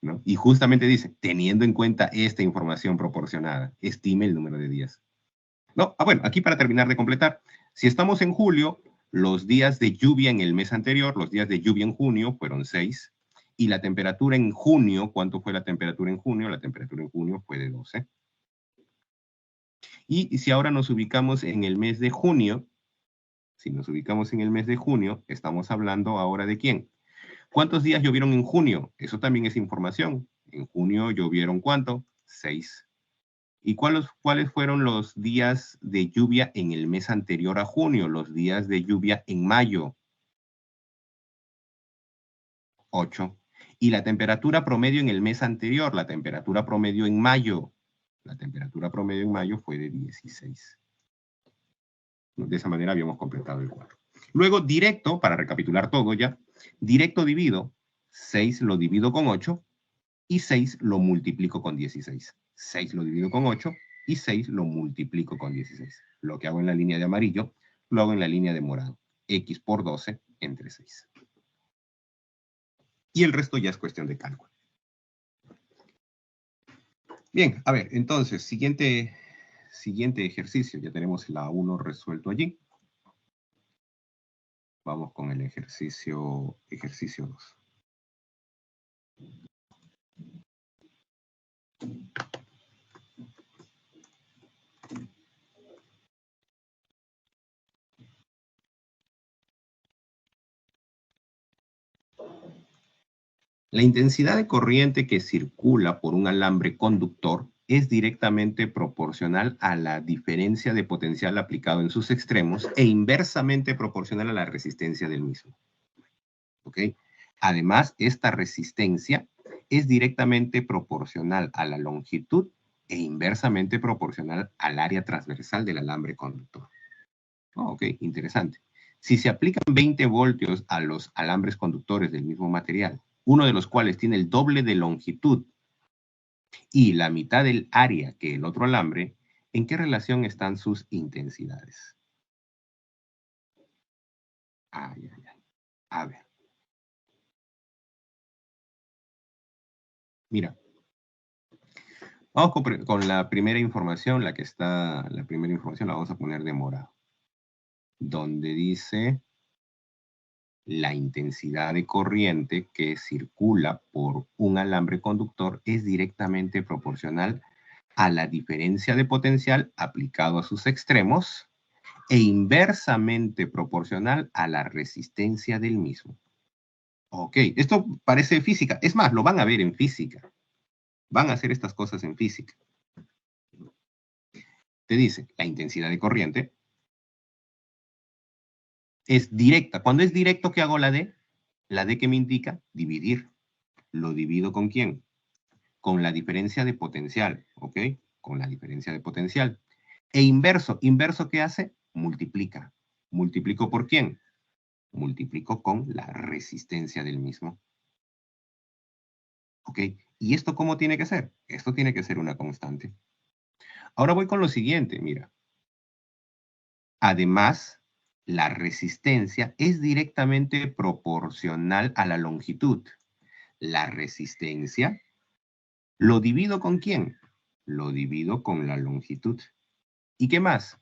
¿no? Y justamente dice, teniendo en cuenta esta información proporcionada, estime el número de días. No, bueno, aquí para terminar de completar, si estamos en julio, los días de lluvia en el mes anterior, los días de lluvia en junio fueron 6, y la temperatura en junio, ¿cuánto fue la temperatura en junio? La temperatura en junio fue de 12. Y si ahora nos ubicamos en el mes de junio, si nos ubicamos en el mes de junio, estamos hablando ahora de quién. ¿Cuántos días llovieron en junio? Eso también es información. En junio llovieron ¿cuánto? 6. ¿Y cuáles fueron los días de lluvia en el mes anterior a junio? Los días de lluvia en mayo. 8. Y la temperatura promedio en el mes anterior, la temperatura promedio en mayo. La temperatura promedio en mayo fue de 16. De esa manera habíamos completado el cuadro. Luego, directo, para recapitular todo ya, directo divido, 6 lo divido con 8 y 6 lo multiplico con 16. 6 lo divido con 8 y 6 lo multiplico con 16. Lo que hago en la línea de amarillo, lo hago en la línea de morado. X por 12 entre 6. Y el resto ya es cuestión de cálculo. Bien, a ver, entonces, siguiente ejercicio. Ya tenemos la 1 resuelto allí. Vamos con el ejercicio 2. La intensidad de corriente que circula por un alambre conductor es directamente proporcional a la diferencia de potencial aplicado en sus extremos e inversamente proporcional a la resistencia del mismo. ¿Ok? Además, esta resistencia es directamente proporcional a la longitud e inversamente proporcional al área transversal del alambre conductor. Oh, ok, interesante. Si se aplican 20 voltios a los alambres conductores del mismo material, uno de los cuales tiene el doble de longitud y la mitad del área que el otro alambre, ¿en qué relación están sus intensidades? Ay, ay, ay. A ver. Mira. Vamos con la primera información, la primera información la vamos a poner de morado. donde dice la intensidad de corriente que circula por un alambre conductor es directamente proporcional a la diferencia de potencial aplicado a sus extremos e inversamente proporcional a la resistencia del mismo. Ok, esto parece física. Es más, lo van a ver en física. Van a hacer estas cosas en física. Te dice, la intensidad de corriente es directa. Cuando es directo, ¿qué hago la D? La D que me indica dividir. ¿Lo divido con quién? Con la diferencia de potencial, ¿ok? Con la diferencia de potencial. E inverso, ¿inverso qué hace? Multiplica. ¿Multiplico por quién? Multiplico con la resistencia del mismo. ¿Ok? ¿Y esto cómo tiene que ser? Esto tiene que ser una constante. Ahora voy con lo siguiente, mira. Además, la resistencia es directamente proporcional a la longitud. La resistencia, ¿lo divido con quién? Lo divido con la longitud. ¿Y qué más?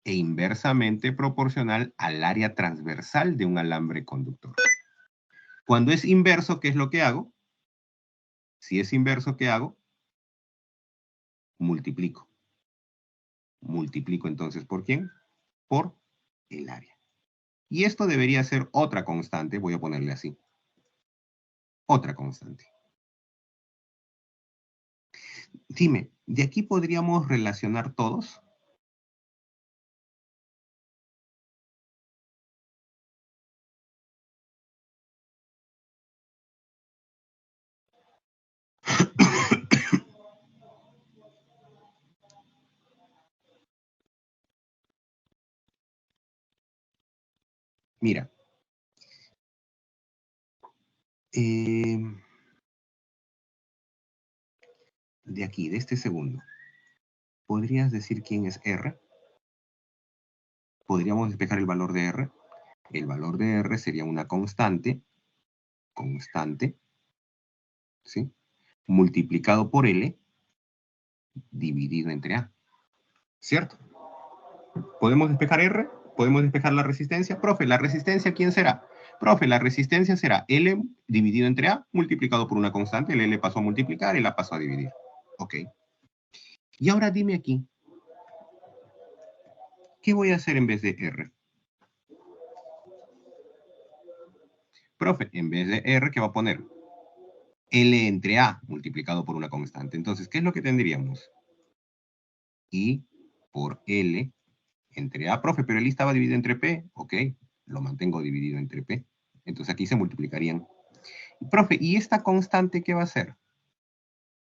E inversamente proporcional al área transversal de un alambre conductor. Cuando es inverso, ¿qué es lo que hago? Si es inverso, ¿qué hago? Multiplico. Multiplico entonces, ¿por quién? Por el área. Y esto debería ser otra constante, voy a ponerle así. Otra constante. Dime, ¿de aquí podríamos relacionar todos? Mira. De aquí, de este segundo. ¿Podrías decir quién es R? ¿Podríamos despejar el valor de R? El valor de R sería una constante, ¿sí? Multiplicado por L, dividido entre A. ¿Cierto? ¿Podemos despejar R? ¿Podemos despejar la resistencia? Profe, ¿la resistencia quién será? Profe, la resistencia será L dividido entre A, multiplicado por una constante. El L pasó a multiplicar, el A pasó a dividir. Ok. Y ahora dime aquí, ¿qué voy a hacer en vez de R? Profe, en vez de R, ¿qué va a poner? L entre A multiplicado por una constante. Entonces, ¿qué es lo que tendríamos? I por L entre A, profe, pero L estaba dividido entre P. Ok, lo mantengo dividido entre P. Entonces aquí se multiplicarían. Profe, ¿y esta constante qué va a ser?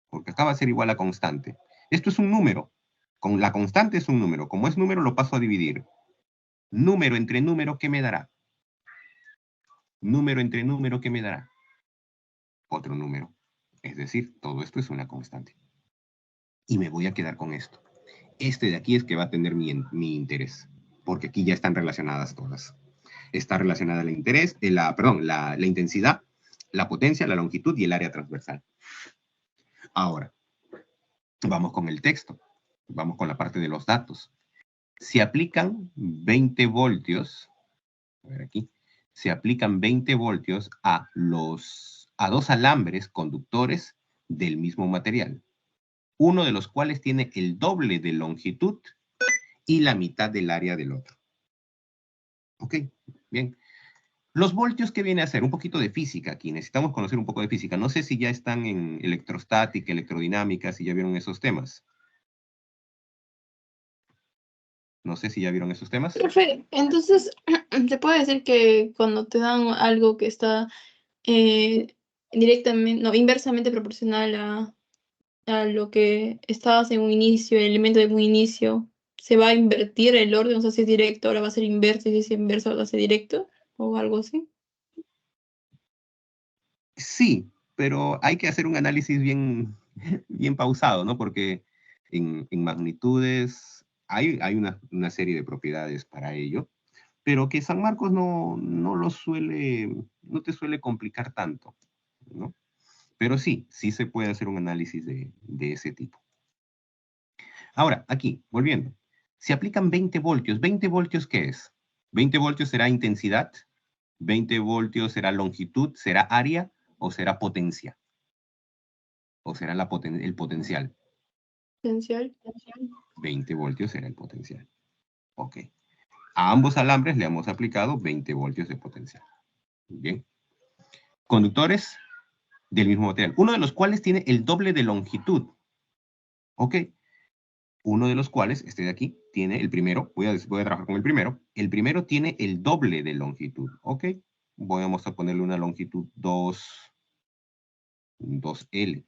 Porque acá va a ser igual a constante. Esto es un número. Con la constante es un número. Como es número, lo paso a dividir. Número entre número, ¿qué me dará? Número entre número, ¿qué me dará? Otro número. Es decir, todo esto es una constante. Y me voy a quedar con esto. Este de aquí es que va a tener mi interés, porque aquí ya están relacionadas todas. Está relacionada la intensidad, la potencia, la longitud y el área transversal. Ahora, vamos con el texto. Vamos con la parte de los datos. Se aplican 20 voltios, a ver aquí, se aplican 20 voltios a dos alambres conductores del mismo material, uno de los cuales tiene el doble de longitud y la mitad del área del otro. Ok, bien. Los voltios, ¿qué viene a ser? Un poquito de física aquí. Necesitamos conocer un poco de física. No sé si ya están en electrostática, electrodinámica, si ya vieron esos temas. No sé si ya vieron esos temas. Profe, entonces, ¿se puede decir que cuando te dan algo que está directamente, no, inversamente proporcional a lo que estabas en un inicio, el elemento de un inicio, se va a invertir el orden? O sea, si es directo, ahora va a ser inverso, y si es inverso, va a ser directo, o algo así? Sí, pero hay que hacer un análisis bien, bien pausado, ¿no? Porque en magnitudes hay una serie de propiedades para ello, pero que San Marcos no te suele complicar tanto, ¿no? Pero sí se puede hacer un análisis de ese tipo. Ahora, aquí, volviendo. Se aplican 20 voltios. ¿20 voltios qué es? ¿20 voltios será intensidad? ¿20 voltios será longitud? ¿Será área? ¿O será potencia? ¿O será el potencial? Potencial. 20 voltios será el potencial. Ok. A ambos alambres le hemos aplicado 20 voltios de potencial. Bien. Conductores del mismo material, uno de los cuales tiene el doble de longitud. Ok. Uno de los cuales, este de aquí, tiene el primero, voy a trabajar con el primero tiene el doble de longitud. Ok. Vamos a ponerle una longitud 2L.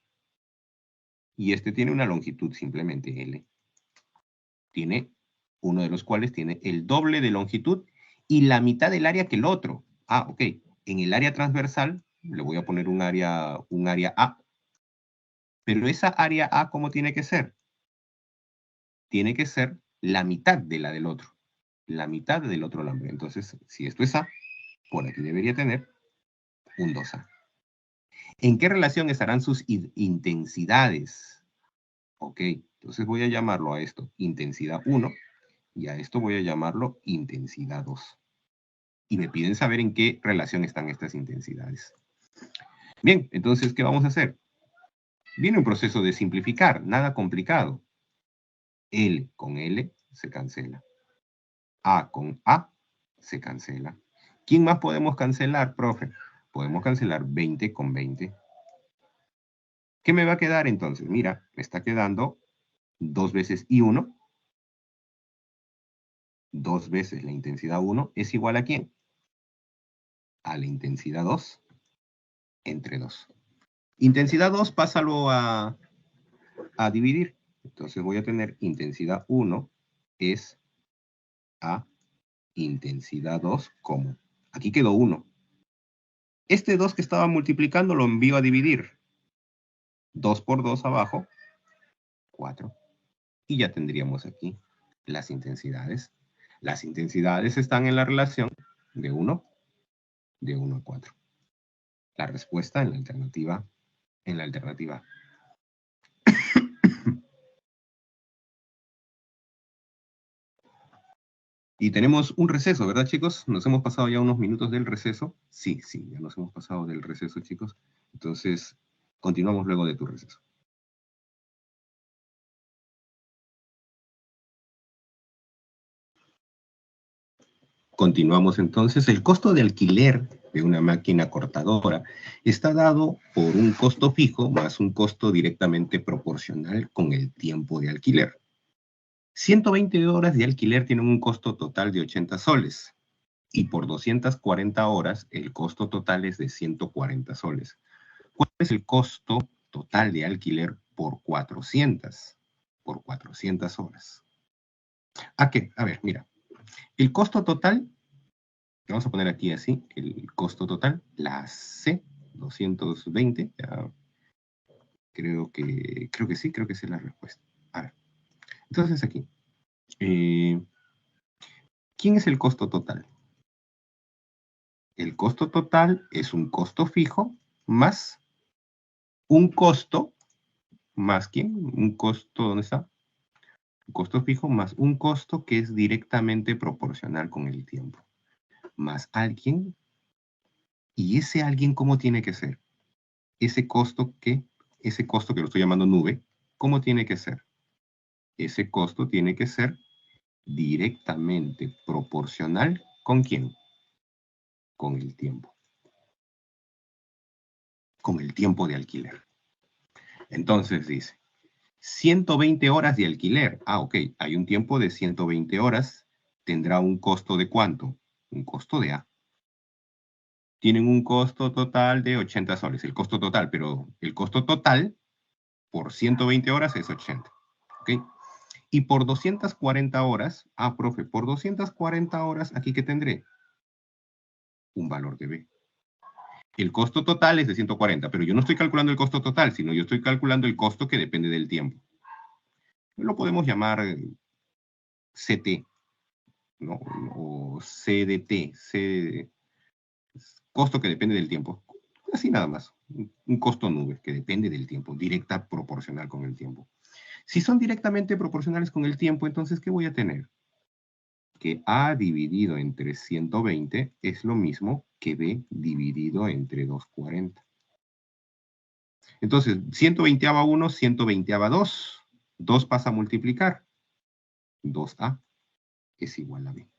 Y este tiene una longitud simplemente L. Tiene uno de los cuales tiene el doble de longitud y la mitad del área que el otro. Ah, ok. En el área transversal le voy a poner un área A. Pero esa área A, ¿cómo tiene que ser? Tiene que ser la mitad de la del otro. La mitad del otro alambre. Entonces, si esto es A, por aquí debería tener un 2A. ¿En qué relación estarán sus intensidades? Ok, entonces voy a llamarlo a esto intensidad 1 y a esto voy a llamarlo intensidad 2. Y me piden saber en qué relación están estas intensidades. Bien, entonces, ¿qué vamos a hacer? Viene un proceso de simplificar, nada complicado. L con L se cancela. A con A se cancela. ¿Quién más podemos cancelar, profe? Podemos cancelar 20 con 20. ¿Qué me va a quedar entonces? Mira, me está quedando 2 veces I1. 2 veces la intensidad 1 es igual a ¿quién? A la intensidad 2 entre 2. Intensidad 2, pásalo a dividir. Entonces voy a tener intensidad 1 es a intensidad 2 como. Aquí quedó 1. Este 2 que estaba multiplicando lo envío a dividir. 2 por 2 abajo, 4. Y ya tendríamos aquí las intensidades. Las intensidades están en la relación de 1 a 4. La respuesta en la alternativa. Y tenemos un receso, ¿verdad, chicos? Nos hemos pasado ya unos minutos del receso. Sí, ya nos hemos pasado del receso, chicos. Entonces, continuamos luego de tu receso. Continuamos entonces. El costo de alquiler de una máquina cortadora está dado por un costo fijo más un costo directamente proporcional con el tiempo de alquiler. 120 horas de alquiler tienen un costo total de 80 soles. Y por 240 horas, el costo total es de 140 soles. ¿Cuál es el costo total de alquiler por 400? Por 400 horas. ¿A qué? A ver, mira. El costo total, vamos a poner aquí así, el costo total, la C, 220, ya, creo que sí, creo que esa es la respuesta. A ver, entonces aquí, ¿quién es el costo total? El costo total es un costo fijo más un costo, más ¿quién? Un costo, ¿dónde está? Un costo fijo más un costo que es directamente proporcional con el tiempo. Más alguien. ¿Y ese alguien cómo tiene que ser? Ese costo que lo estoy llamando nube, ¿cómo tiene que ser? Ese costo tiene que ser directamente proporcional ¿con quién? Con el tiempo. Con el tiempo de alquiler. Entonces dice, 120 horas de alquiler. Ah, ok, hay un tiempo de 120 horas. ¿Tendrá un costo de cuánto? Un costo de A. Tienen un costo total de 80 soles. El costo total, pero el costo total por 120 horas es 80. ¿Ok? Y por 240 horas, profe, por 240 horas, ¿aquí qué tendré? Un valor de B. El costo total es de 140, pero yo no estoy calculando el costo total, sino yo estoy calculando el costo que depende del tiempo. Lo podemos llamar CT, ¿no? O CDT, costo que depende del tiempo. Así nada más. Un costo nube que depende del tiempo, directa proporcional con el tiempo. Si son directamente proporcionales con el tiempo, entonces, ¿qué voy a tener? que A dividido entre 120 es lo mismo que B dividido entre 240. Entonces, 120 a 1, 120 a 2. 2 pasa a multiplicar. 2A es igual a B.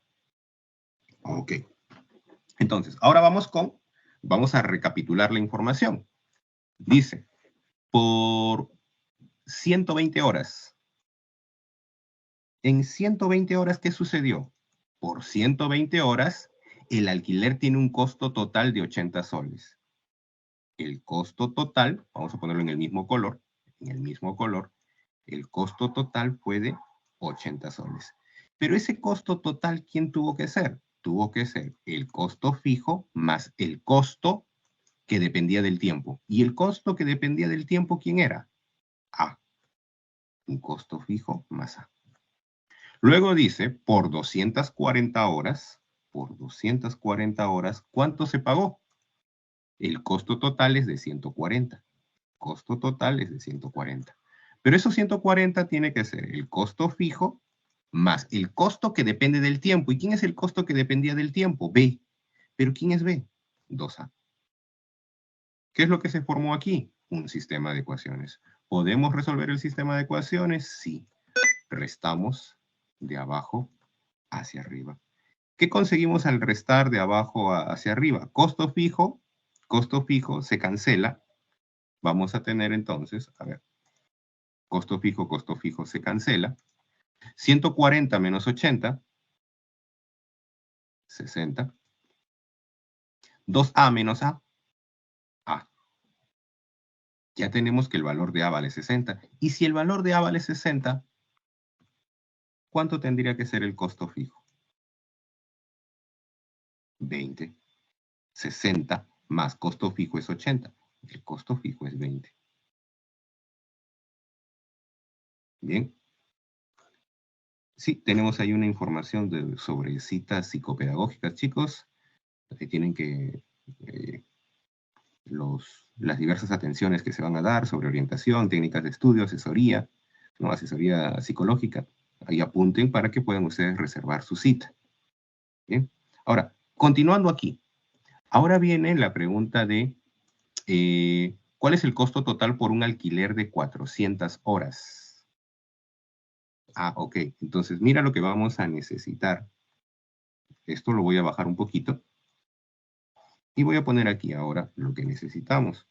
Ok. Entonces, ahora vamos a recapitular la información. Dice, por 120 horas. En 120 horas, ¿qué sucedió? Por 120 horas, el alquiler tiene un costo total de 80 soles. El costo total, vamos a ponerlo en el mismo color, el costo total fue de 80 soles. Pero ese costo total, ¿quién tuvo que ser? Tuvo que ser el costo fijo más el costo que dependía del tiempo. ¿Y el costo que dependía del tiempo, quién era? A. Un costo fijo más A. Luego dice, por 240 horas, ¿cuánto se pagó? El costo total es de 140. Costo total es de 140. Pero esos 140 tiene que ser el costo fijo más el costo que depende del tiempo. ¿Y quién es el costo que dependía del tiempo? B. ¿Pero quién es B? 2A. ¿Qué es lo que se formó aquí? Un sistema de ecuaciones. ¿Podemos resolver el sistema de ecuaciones? Sí. Restamos de abajo hacia arriba. ¿Qué conseguimos al restar de abajo hacia arriba? Costo fijo se cancela. Vamos a tener entonces, a ver, costo fijo se cancela. 140 menos 80, 60. 2A menos A, A. Ya tenemos que el valor de A vale 60. Y si el valor de A vale 60, ¿cuánto tendría que ser el costo fijo? 20. 60 más costo fijo es 80. El costo fijo es 20. Bien. Sí, tenemos ahí una información sobre citas psicopedagógicas, chicos. Que tienen que... las diversas atenciones que se van a dar sobre orientación, técnicas de estudio, asesoría, ¿no? Asesoría psicológica. Ahí apunten para que puedan ustedes reservar su cita. ¿Bien? Ahora, continuando aquí. Ahora viene la pregunta de ¿cuál es el costo total por un alquiler de 400 horas? Ah, ok. Entonces, mira lo que vamos a necesitar. Esto lo voy a bajar un poquito. Y voy a poner aquí ahora lo que necesitamos.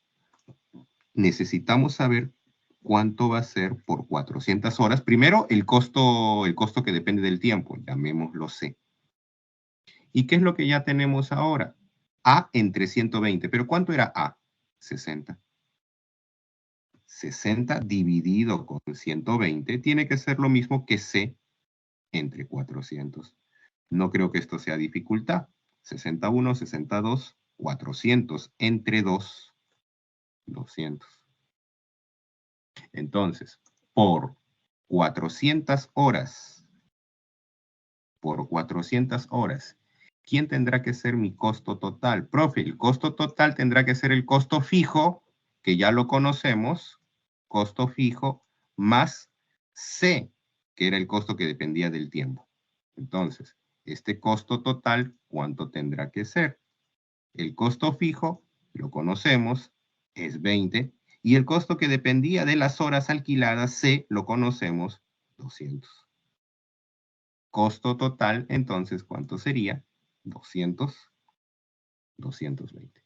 Necesitamos saber cuánto va a ser por 400 horas. Primero, el costo que depende del tiempo, llamémoslo C. ¿Y qué es lo que ya tenemos ahora? A entre 120. ¿Pero cuánto era A? 60. 60 dividido con 120 tiene que ser lo mismo que C entre 400. No creo que esto sea dificultad. 61, 62, 400 entre 2, 200. Entonces, por 400 horas, ¿quién tendrá que ser mi costo total? Profe, el costo total tendrá que ser el costo fijo, que ya lo conocemos, costo fijo, más C, que era el costo que dependía del tiempo. Entonces, este costo total, ¿cuánto tendrá que ser? El costo fijo, lo conocemos, es 20, y el costo que dependía de las horas alquiladas, C, lo conocemos, 200. Costo total, entonces, ¿cuánto sería? 200, 220.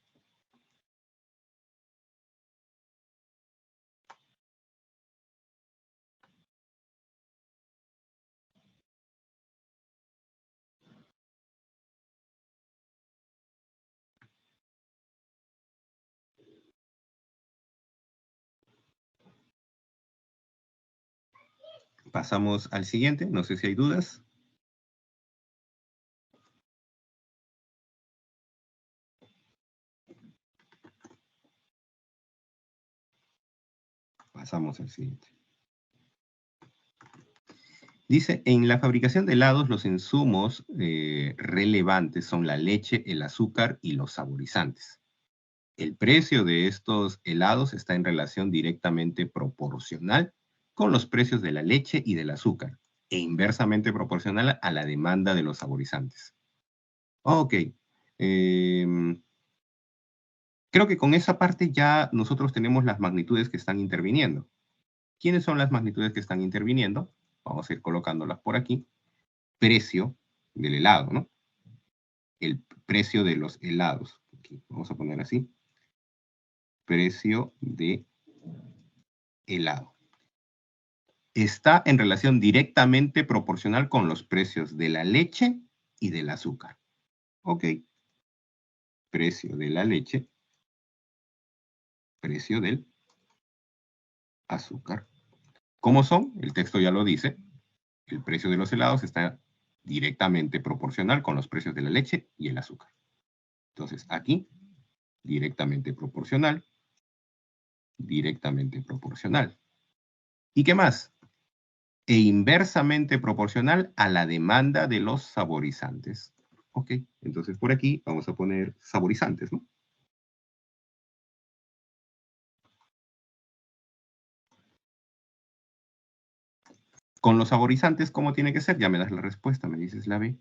Pasamos al siguiente, no sé si hay dudas. Pasamos al siguiente. Dice, en la fabricación de helados los insumos relevantes son la leche, el azúcar y los saborizantes. El precio de estos helados está en relación directamente proporcional con los precios de la leche y del azúcar. e inversamente proporcional a la demanda de los saborizantes. Ok. Creo que con esa parte ya nosotros tenemos las magnitudes que están interviniendo. ¿Quiénes son las magnitudes que están interviniendo? Vamos a ir colocándolas por aquí. Precio del helado, ¿no? El precio de los helados. Aquí, vamos a poner así. Precio de helado. Está en relación directamente proporcional con los precios de la leche y del azúcar. Ok. Precio de la leche. Precio del azúcar. ¿Cómo son? El texto ya lo dice. El precio de los helados está directamente proporcional con los precios de la leche y el azúcar. Entonces, aquí, directamente proporcional. Directamente proporcional. ¿Y qué más? E inversamente proporcional a la demanda de los saborizantes. Ok, entonces por aquí vamos a poner saborizantes, ¿no? Con los saborizantes, ¿cómo tiene que ser? Ya me das la respuesta, me dices la B,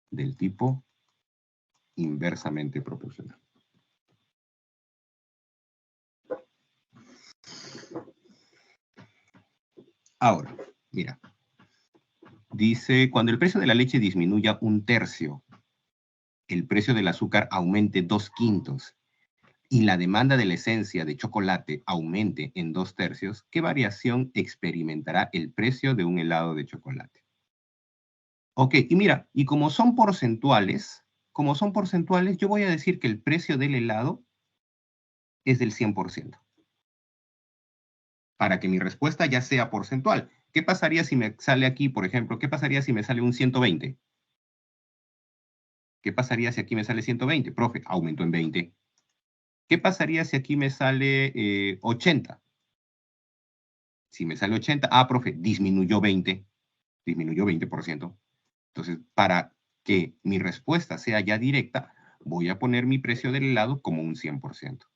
del tipo inversamente proporcional. Ahora, mira. Dice, cuando el precio de la leche disminuya 1/3, el precio del azúcar aumente 2/5 y la demanda de la esencia de chocolate aumente en 2/3, ¿qué variación experimentará el precio de un helado de chocolate? Ok, y mira, y como son porcentuales, yo voy a decir que el precio del helado es del 100%. Para que mi respuesta ya sea porcentual. ¿Qué pasaría si me sale aquí, por ejemplo, qué pasaría si me sale un 120? ¿Qué pasaría si aquí me sale 120? Profe, aumentó en 20. ¿Qué pasaría si aquí me sale 80? Si me sale 80, profe, disminuyó 20. Disminuyó 20%. Entonces, para que mi respuesta sea ya directa, voy a poner mi precio del helado como un 100%.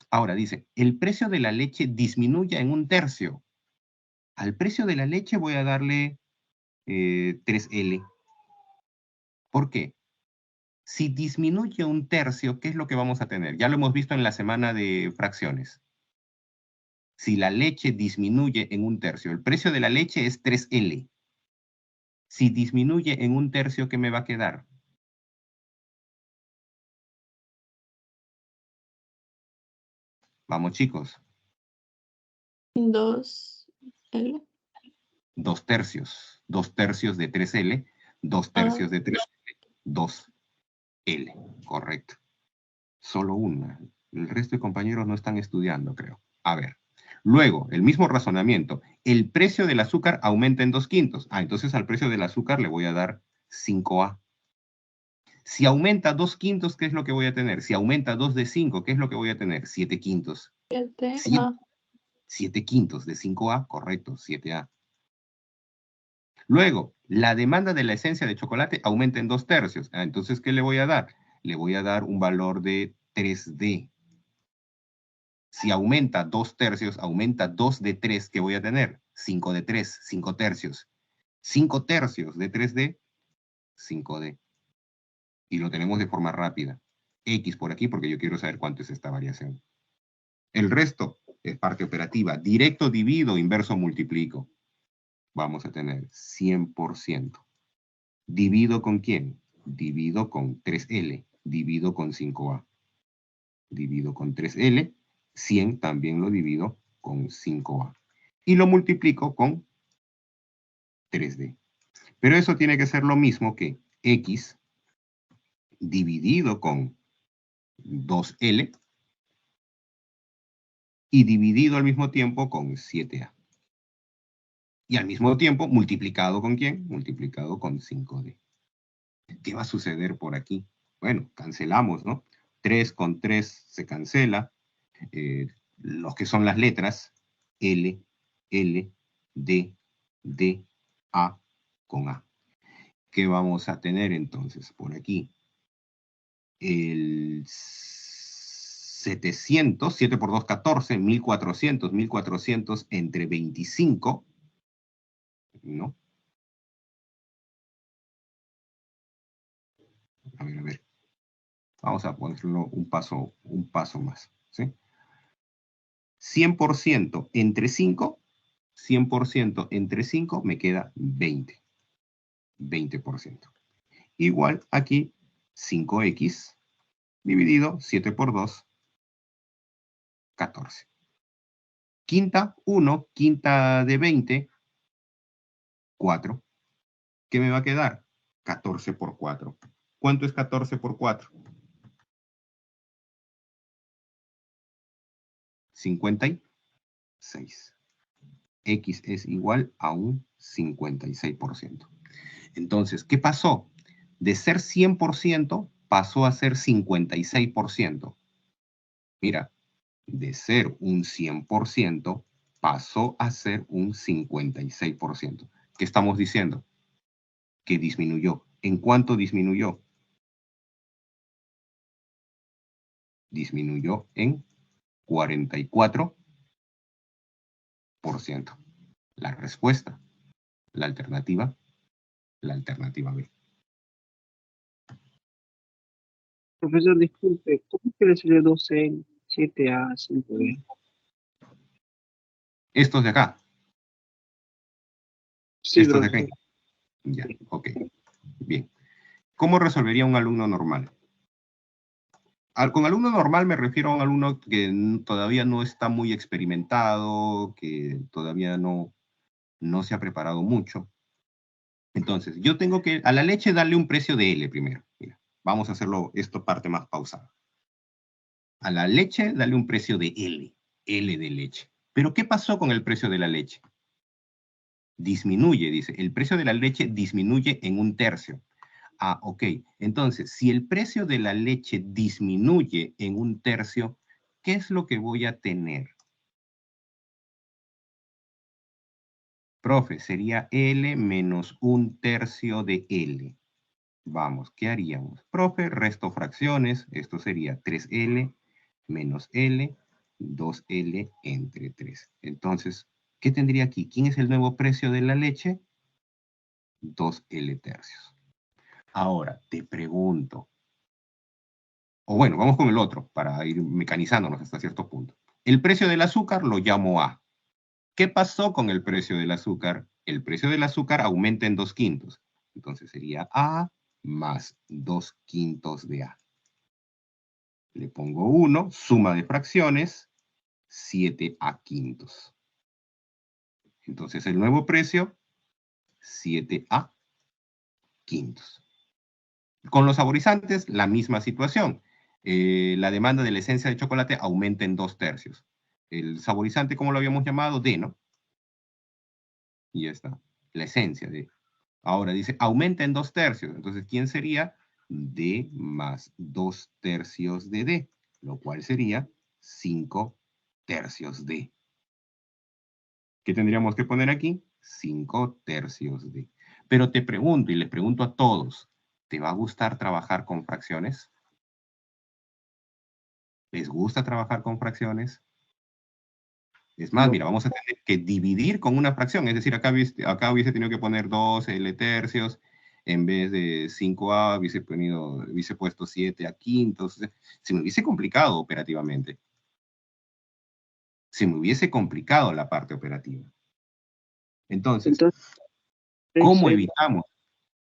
Ahora dice, el precio de la leche disminuye en 1/3. Al precio de la leche voy a darle 3L. ¿Por qué? Si disminuye 1/3, ¿qué es lo que vamos a tener? Ya lo hemos visto en la semana de fracciones. Si la leche disminuye en 1/3, el precio de la leche es 3L. Si disminuye en 1/3, ¿qué me va a quedar? Vamos, chicos. 2L. 2/3. 2/3 de 3L. 2/3 de 3L. 2L. Correcto. Solo una. El resto de compañeros no están estudiando, creo. A ver. Luego, el mismo razonamiento. El precio del azúcar aumenta en 2/5. Entonces al precio del azúcar le voy a dar 5A. Si aumenta 2/5, ¿qué es lo que voy a tener? Si aumenta 2 de 5, ¿qué es lo que voy a tener? 7/5. 7A. 7/5 de 5A, correcto, 7A. Luego, la demanda de la esencia de chocolate aumenta en 2/3. Entonces, ¿qué le voy a dar? Le voy a dar un valor de 3D. Si aumenta 2/3, aumenta 2 de 3, ¿qué voy a tener? 5 de 3, 5/3. 5/3 de 3D, 5D. Y lo tenemos de forma rápida. X por aquí, porque yo quiero saber cuánto es esta variación. El resto es parte operativa. Directo divido, inverso multiplico. Vamos a tener 100%. ¿Divido con quién? Divido con 3L. Divido con 5A. Divido con 3L. 100 también lo divido con 5A. Y lo multiplico con 3D. Pero eso tiene que ser lo mismo que X dividido con 2L y dividido al mismo tiempo con 7A. Y al mismo tiempo, multiplicado ¿con quién? Multiplicado con 5D. ¿Qué va a suceder por aquí? Bueno, cancelamos, ¿no? 3 con 3 se cancela. Los que son las letras, L, L, D, D, A con A. ¿Qué vamos a tener entonces por aquí? El 700, 7 por 2, 14, 1400, 1400 entre 25. ¿no? A ver. Vamos a ponerlo un paso más, ¿sí? 100% entre 5, 100% entre 5 me queda 20. 20%. Igual aquí 5x dividido 7 por 2, 14. Quinta, 1, quinta de 20, 4. ¿Qué me va a quedar? 14 por 4. ¿Cuánto es 14 por 4? 56. X es igual a un 56%. Entonces, ¿qué pasó? De ser 100% pasó a ser 56%. Mira, de ser un 100% pasó a ser un 56%. ¿Qué estamos diciendo? Que disminuyó. ¿En cuánto disminuyó? Disminuyó en 44%. La respuesta, la alternativa B. Profesor, disculpe, ¿cómo que le salió 12, 7A, 5B? Estos de acá. Sí, Estos de acá. profesor. Ya, ok. Bien. ¿Cómo resolvería un alumno normal? Con alumno normal me refiero a un alumno que todavía no está muy experimentado, que todavía no se ha preparado mucho. Entonces, yo tengo que a la leche darle un precio de L primero. Mira, vamos a hacerlo, esto parte más pausada. A la leche darle un precio de L, L de leche. Pero ¿qué pasó con el precio de la leche? Disminuye, dice. El precio de la leche disminuye en un tercio. Ah, ok. Entonces, si el precio de la leche disminuye en un tercio, ¿qué es lo que voy a tener? Profe, sería L menos un tercio de L. Vamos, ¿qué haríamos? Profe, resto fracciones. Esto sería 3L menos L, 2L entre 3. Entonces, ¿qué tendría aquí? ¿Quién es el nuevo precio de la leche? 2L tercios. Ahora, te pregunto. O bueno, vamos con el otro, para ir mecanizándonos hasta cierto punto. El precio del azúcar lo llamo A. ¿Qué pasó con el precio del azúcar? El precio del azúcar aumenta en 2/5. Entonces sería A más 2/5 de A. Le pongo 1, suma de fracciones, 7A/5. Entonces el nuevo precio, 7A/5. Con los saborizantes, la misma situación. La demanda de la esencia de chocolate aumenta en 2/3. El saborizante, ¿cómo lo habíamos llamado? D, ¿no? Y ya está. La esencia de. Ahora dice, aumenta en 2/3. Entonces, ¿quién sería? D más 2/3 de D, lo cual sería 5/3 de. ¿Qué tendríamos que poner aquí? 5/3 de. Pero te pregunto, y les pregunto a todos, ¿te va a gustar trabajar con fracciones? ¿Les gusta trabajar con fracciones? Es más, No. mira, vamos a tener que dividir con una fracción. Es decir, acá hubiese tenido que poner 2L tercios. En vez de 5A hubiese puesto 7A/5. Se me hubiese complicado operativamente. Se me hubiese complicado la parte operativa. Entonces, ¿cómo evitamos?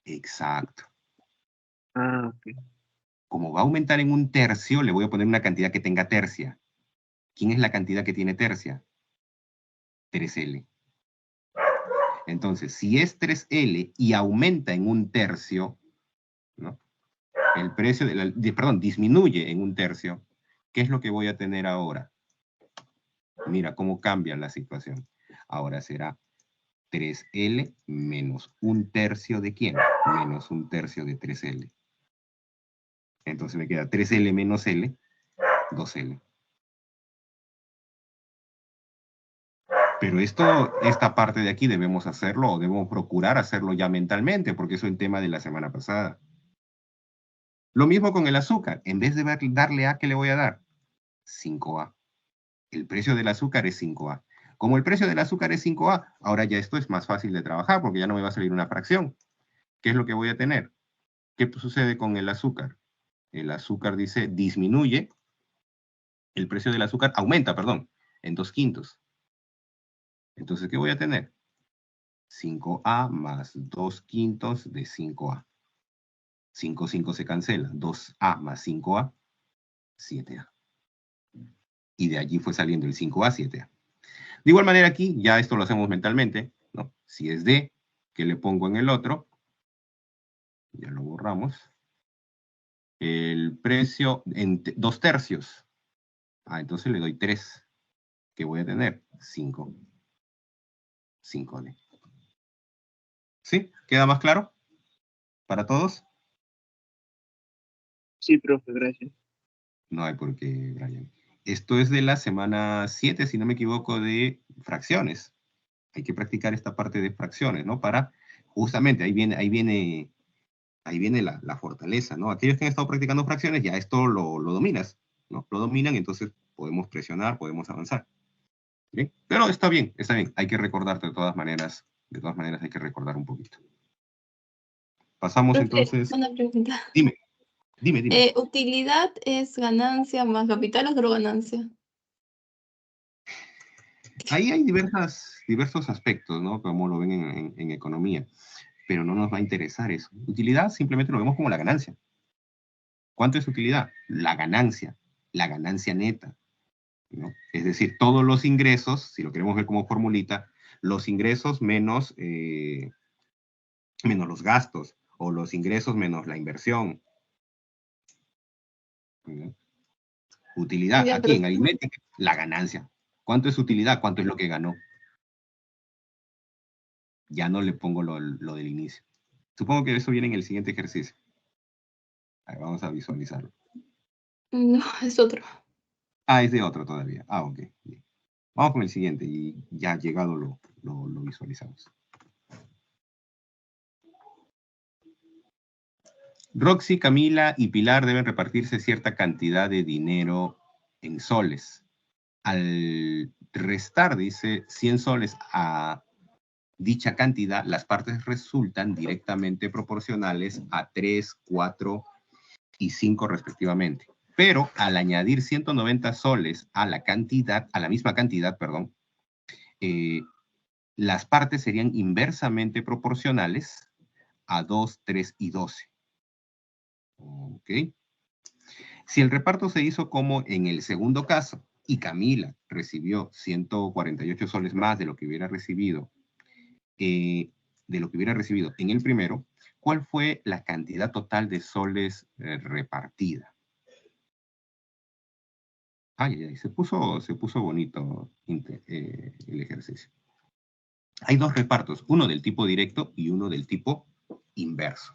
Exacto. Ah, ok. Como va a aumentar en un tercio, le voy a poner una cantidad que tenga tercia. ¿Quién es la cantidad que tiene tercia? 3L. Entonces, si es 3L y aumenta en un tercio, ¿no? El precio disminuye en un tercio. ¿Qué es lo que voy a tener ahora? Mira cómo cambia la situación. Ahora será 3L menos un tercio de ¿quién? Menos un tercio de 3L. Entonces me queda 3L menos L, 2L. Pero esta parte de aquí debemos hacerlo, o debemos procurar hacerlo ya mentalmente, porque eso es el tema de la semana pasada. Lo mismo con el azúcar. En vez de darle A, ¿qué le voy a dar? 5A. El precio del azúcar es 5A. Como el precio del azúcar es 5A, ahora ya esto es más fácil de trabajar porque ya no me va a salir una fracción. ¿Qué es lo que voy a tener? ¿Qué sucede con el azúcar? El azúcar dice disminuye, el precio del azúcar aumenta, perdón, en 2/5. Entonces, ¿qué voy a tener? 5A más 2/5 de 5A. 5, 5 se cancela. 2A más 5A, 7A. Y de allí fue saliendo el 5A, 7A. De igual manera aquí, ya esto lo hacemos mentalmente, ¿no? Si es D, ¿qué le pongo en el otro? Ya lo borramos. El precio en 2/3. Entonces le doy 3. ¿Qué voy a tener? 5. 5D. ¿Sí? ¿Queda más claro? ¿Para todos? Sí, profe, gracias. No hay por qué, Brian. Esto es de la semana 7, si no me equivoco, de fracciones. Hay que practicar esta parte de fracciones, ¿no? Para, justamente, ahí viene la fortaleza, ¿no? Aquellos que han estado practicando fracciones, ya esto lo dominas, ¿no? Lo dominan, entonces podemos presionar, podemos avanzar. ¿Sí? Pero está bien, está bien. Hay que recordarte de todas maneras hay que recordar un poquito. Pasamos Profe, entonces. una pregunta. Dime. ¿Utilidad es ganancia más capital o solo ganancia? Ahí hay diversos aspectos, ¿no? Como lo ven en economía. Pero no nos va a interesar eso. Utilidad simplemente lo vemos como la ganancia. ¿Cuánto es utilidad? La ganancia neta, ¿no? Es decir, todos los ingresos, si lo queremos ver como formulita, los ingresos menos los gastos, o los ingresos menos la inversión. ¿No? Utilidad, Ya, aquí pero en aritmética, la ganancia. ¿Cuánto es utilidad? ¿Cuánto es lo que ganó? Ya no le pongo lo del inicio. Supongo que eso viene en el siguiente ejercicio. Ahí vamos a visualizarlo. no, es otro. Es de otro todavía. Ok. Bien. Vamos con el siguiente y ya llegado lo visualizamos. Roxy, Camila y Pilar deben repartirse cierta cantidad de dinero en soles. Al restar, dice, 100 soles a dicha cantidad, las partes resultan directamente proporcionales a 3, 4 y 5 respectivamente. Pero al añadir 190 soles a la misma cantidad, las partes serían inversamente proporcionales a 2, 3 y 12. ¿Ok? Si el reparto se hizo como en el segundo caso y Camila recibió 148 soles más de lo que hubiera recibido en el primero, ¿cuál fue la cantidad total de soles repartida? Se puso bonito el ejercicio. Hay dos repartos, uno del tipo directo y uno del tipo inverso.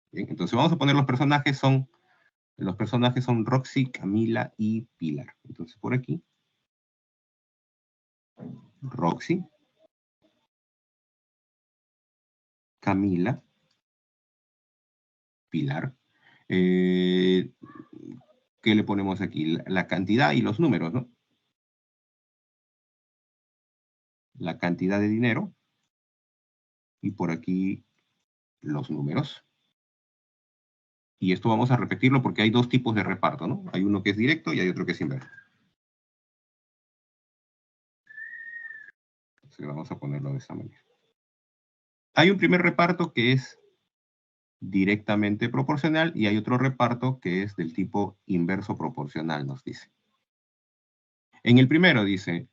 Bien, entonces vamos a poner los personajes son Roxy, Camila y Pilar. Entonces por aquí, Roxy, Camila, Pilar. ¿Qué le ponemos aquí? La cantidad y los números, ¿no? La cantidad de dinero. Y por aquí los números. Y esto vamos a repetirlo porque hay dos tipos de reparto, ¿no? Hay uno que es directo y hay otro que es inverso. Entonces vamos a ponerlo de esta manera. Hay un primer reparto que es directamente proporcional y hay otro reparto que es del tipo inverso proporcional, nos dice. En el primero dice,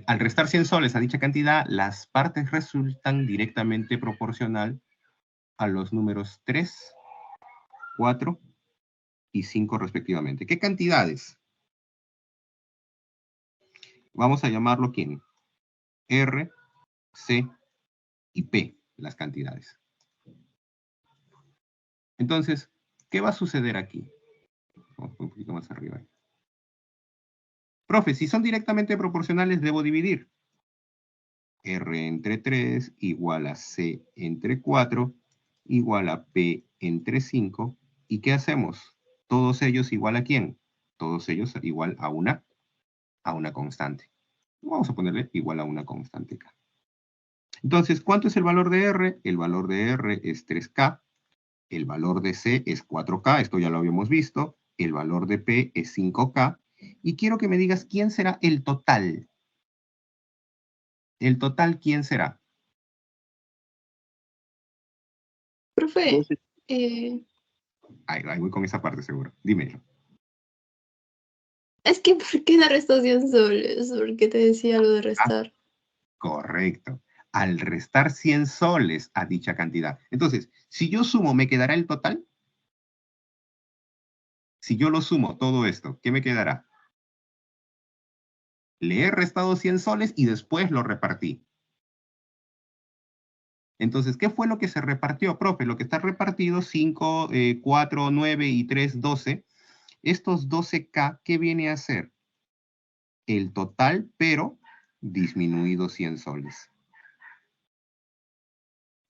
al restar 100 soles a dicha cantidad, las partes resultan directamente proporcional a los números 3, 4 y 5 respectivamente. ¿Qué cantidades? Vamos a llamarlo ¿quién? R, C y P, las cantidades. Entonces, ¿qué va a suceder aquí? Vamos un poquito más arriba. Profe, si son directamente proporcionales, debo dividir. R entre 3 igual a C entre 4 igual a P entre 5. ¿Y qué hacemos? Todos ellos igual a ¿quién? Todos ellos igual a una constante. Vamos a ponerle igual a una constante K. Entonces, ¿cuánto es el valor de R? El valor de R es 3K. El valor de C es 4K, esto ya lo habíamos visto. El valor de P es 5K. Y quiero que me digas quién será el total. ¿El total quién será? Profe, 12. Ahí voy con esa parte seguro. Dímelo. es que ¿por qué la restó 100 soles? ¿Por qué te decía lo de restar? Correcto. Al restar 100 soles a dicha cantidad. Entonces, si yo sumo, ¿me quedará el total? Si yo lo sumo todo esto, ¿qué me quedará? Le he restado 100 soles y después lo repartí. Entonces, ¿qué fue lo que se repartió, profe? Lo que está repartido, 5, 4, 9 y 3, 12. Estos 12K, ¿qué viene a ser? El total, pero disminuido 100 soles.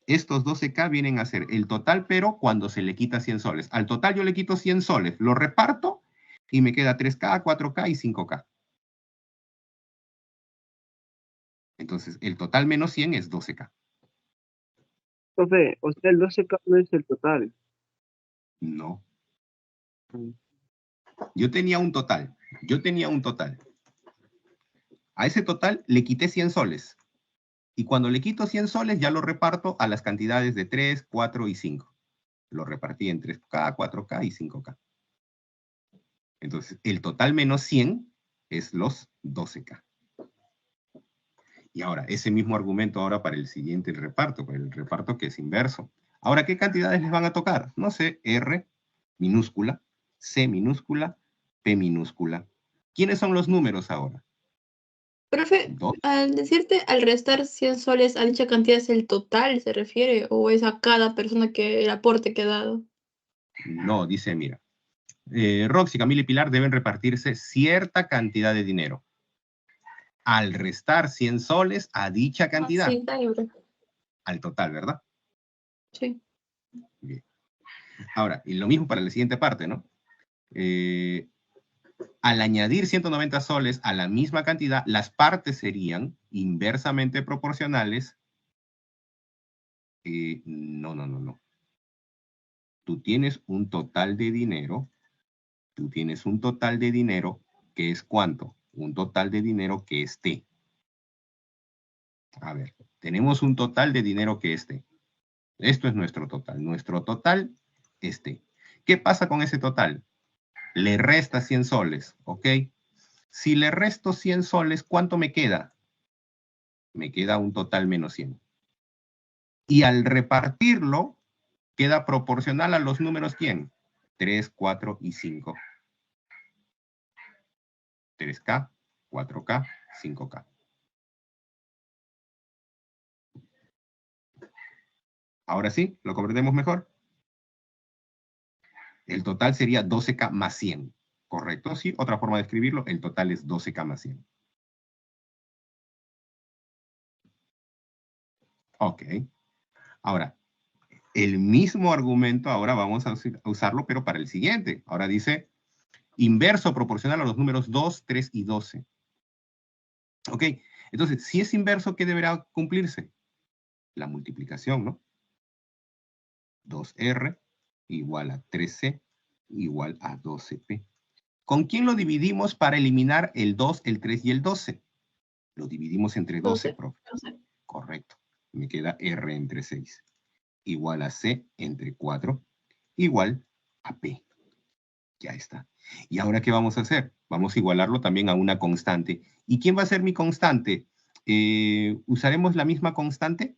Estos 12K vienen a ser el total, pero cuando se le quita 100 soles. Al total yo le quito 100 soles, lo reparto y me queda 3K, 4K y 5K. Entonces, el total menos 100 es 12K. Profe, o sea, el 12K no es el total. No. Mm. Yo tenía un total. A ese total le quité 100 soles. Y cuando le quito 100 soles ya lo reparto a las cantidades de 3, 4 y 5. Lo repartí en 3K, 4K y 5K. Entonces, el total menos 100 es los 12K. Y ahora, ese mismo argumento ahora para el siguiente reparto, para el reparto que es inverso. Ahora, ¿qué cantidades les van a tocar? No sé, R minúscula, C minúscula, P minúscula. ¿Quiénes son los números ahora? Profe, 2. al decirte al restar 100 soles a dicha cantidad, ¿es el total, se refiere? ¿O es a cada persona que el aporte que ha dado? No, dice, mira. Roxy, Camila y Pilar deben repartirse cierta cantidad de dinero. Al restar 100 soles a dicha cantidad. Sí, está libre. Al total, ¿verdad? Sí. Bien. Ahora, y lo mismo para la siguiente parte, ¿no? Al añadir 190 soles a la misma cantidad, las partes serían inversamente proporcionales. No. Tú tienes un total de dinero. Que es ¿cuánto? Un total de dinero que es T. A ver, tenemos un total de dinero que es T. Esto es nuestro total. Nuestro total es T. ¿Qué pasa con ese total? Le resta 100 soles, ¿ok? Si le resto 100 soles, ¿cuánto me queda? Me queda un total menos 100. Y al repartirlo, queda proporcional a los números, ¿quién? 3, 4 y 5. 3K, 4K, 5K. Ahora sí, ¿lo comprendemos mejor? El total sería 12K más 100. ¿Correcto? Sí, otra forma de escribirlo, el total es 12K más 100. Ok. Ahora, el mismo argumento ahora vamos a usarlo, pero para el siguiente. Ahora dice, inverso proporcional a los números 2, 3 y 12. Ok, entonces, si es inverso, ¿qué deberá cumplirse? La multiplicación, ¿no? 2R igual a 3C igual a 12P. ¿Con quién lo dividimos para eliminar el 2, el 3 y el 12? Lo dividimos entre 12, profe. 12. Correcto. Me queda R entre 6. Igual a C entre 4. Igual a P. Ya está. ¿Y ahora qué vamos a hacer? Vamos a igualarlo también a una constante. ¿Y quién va a ser mi constante? ¿Usaremos la misma constante?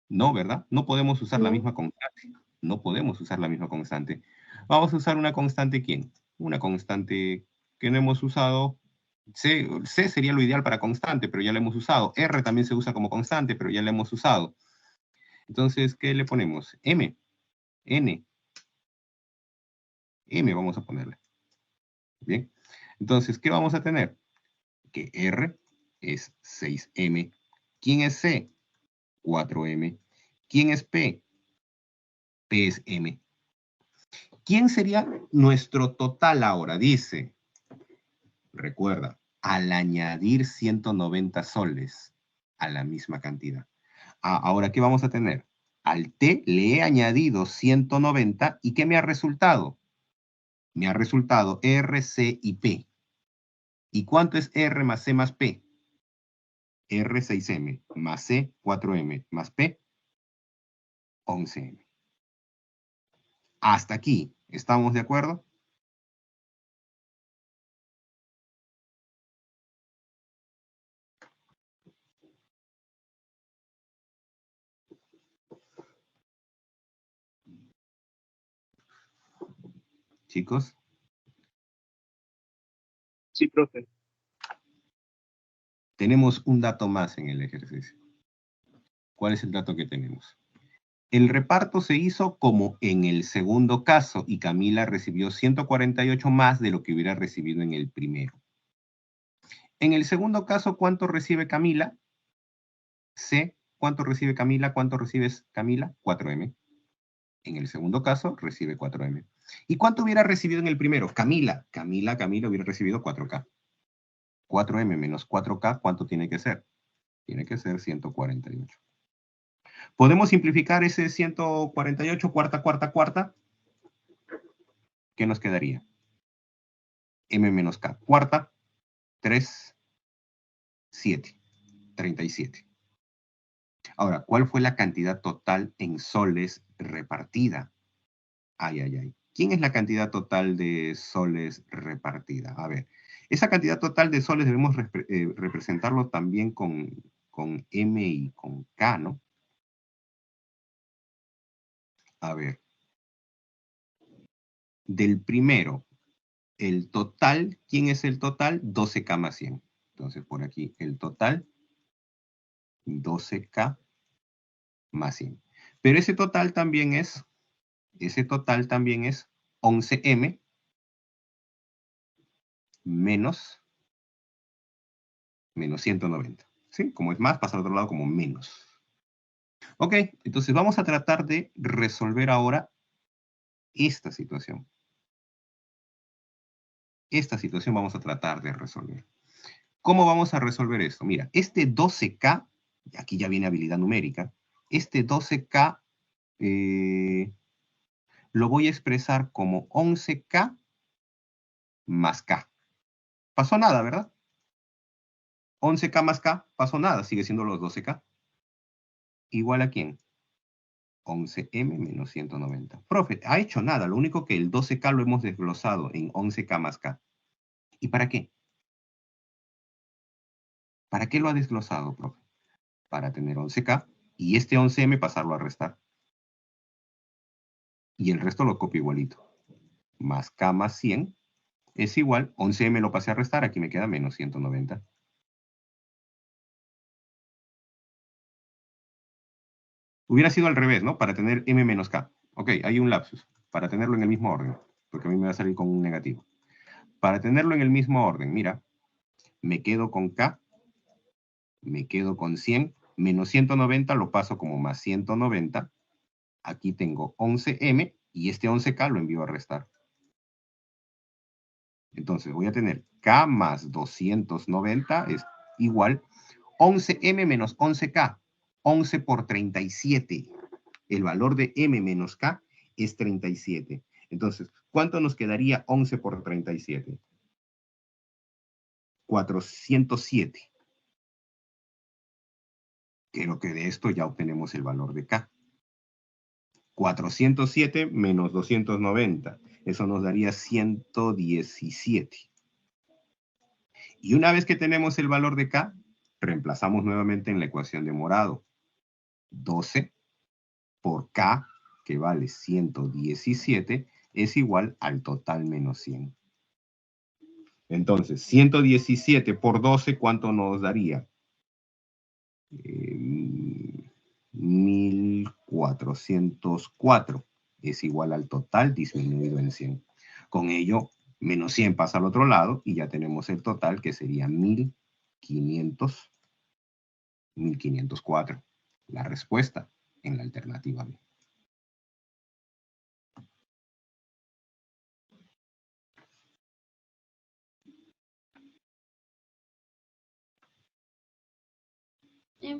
No, ¿verdad? No podemos usar la misma constante. No podemos usar la misma constante. Vamos a usar una constante, ¿quién? Una constante que no hemos usado. C sería lo ideal para constante, pero ya la hemos usado. R también se usa como constante, pero ya la hemos usado. Entonces, ¿qué le ponemos? M, N. M vamos a ponerle. Bien. Entonces, ¿qué vamos a tener? Que R es 6M. ¿Quién es C? 4M. ¿Quién es P? P es M. ¿Quién sería nuestro total ahora? Dice, Recuerda, al añadir 190 soles a la misma cantidad. Ahora, ¿qué vamos a tener? Al T le he añadido 190 y ¿qué me ha resultado? Me ha resultado R, C y P. ¿Y cuánto es R más C más P? R 6M más C 4M más P 11M. Hasta aquí, ¿estamos de acuerdo? Chicos, Sí, profe. tenemos un dato más en el ejercicio. ¿Cuál es el dato que tenemos? El reparto se hizo como en el segundo caso y Camila recibió 148 más de lo que hubiera recibido en el primero. En el segundo caso, ¿cuánto recibe Camila? C. ¿Cuánto recibe Camila? ¿Cuánto recibes Camila? 4M. En el segundo caso, recibe 4M. ¿Y cuánto hubiera recibido en el primero? Camila hubiera recibido 4K. 4M menos 4K, ¿cuánto tiene que ser? Tiene que ser 148. ¿Podemos simplificar ese 148 cuarta? ¿Qué nos quedaría? M menos K. Cuarta, 3, 7. 37. Ahora, ¿cuál fue la cantidad total en soles repartida? Ay. ¿Quién es la cantidad total de soles repartida? A ver, esa cantidad total de soles debemos representarlo también con M y con K, ¿no? A ver, del primero, el total, ¿quién es el total? 12K más 100. Entonces, por aquí, el total, 12K más 100. Pero ese total también es 11M menos 190. ¿Sí? Como es más, pasa al otro lado como menos. Ok, entonces vamos a tratar de resolver ahora esta situación. Esta situación vamos a tratar de resolver. ¿Cómo vamos a resolver esto? Mira, este 12K, aquí ya viene habilidad numérica, este 12K lo voy a expresar como 11K más K. Pasó nada, ¿verdad? 11K más K, pasó nada, sigue siendo los 12K. ¿Igual a quién? 11M menos 190. Profe, ha hecho nada, lo único que el 12K lo hemos desglosado en 11K más K. ¿Y para qué? ¿Para qué lo ha desglosado, profe? Para tener 11K y este 11M pasarlo a restar. Y el resto lo copio igualito. Más K más 100 es igual, 11M lo pasé a restar, aquí me queda menos 190. Hubiera sido al revés, ¿no? Para tener M menos K. Ok, hay un lapsus. Para tenerlo en el mismo orden, porque a mí me va a salir con un negativo. Para tenerlo en el mismo orden, mira, me quedo con K, me quedo con 100, menos 190 lo paso como más 190. Aquí tengo 11M y este 11K lo envío a restar. Entonces voy a tener K más 290 es igual 11M menos 11K. 11 por 37. El valor de M menos K es 37. Entonces, ¿cuánto nos quedaría 11 por 37? 407. Creo que de esto ya obtenemos el valor de K. 407 menos 290. Eso nos daría 117. Y una vez que tenemos el valor de K, reemplazamos nuevamente en la ecuación de morado. 12 por K, que vale 117, es igual al total menos 100. Entonces, 117 por 12, ¿cuánto nos daría? 1404 es igual al total disminuido en 100. Con ello, menos 100 pasa al otro lado y ya tenemos el total que sería 1504. La respuesta en la alternativa B.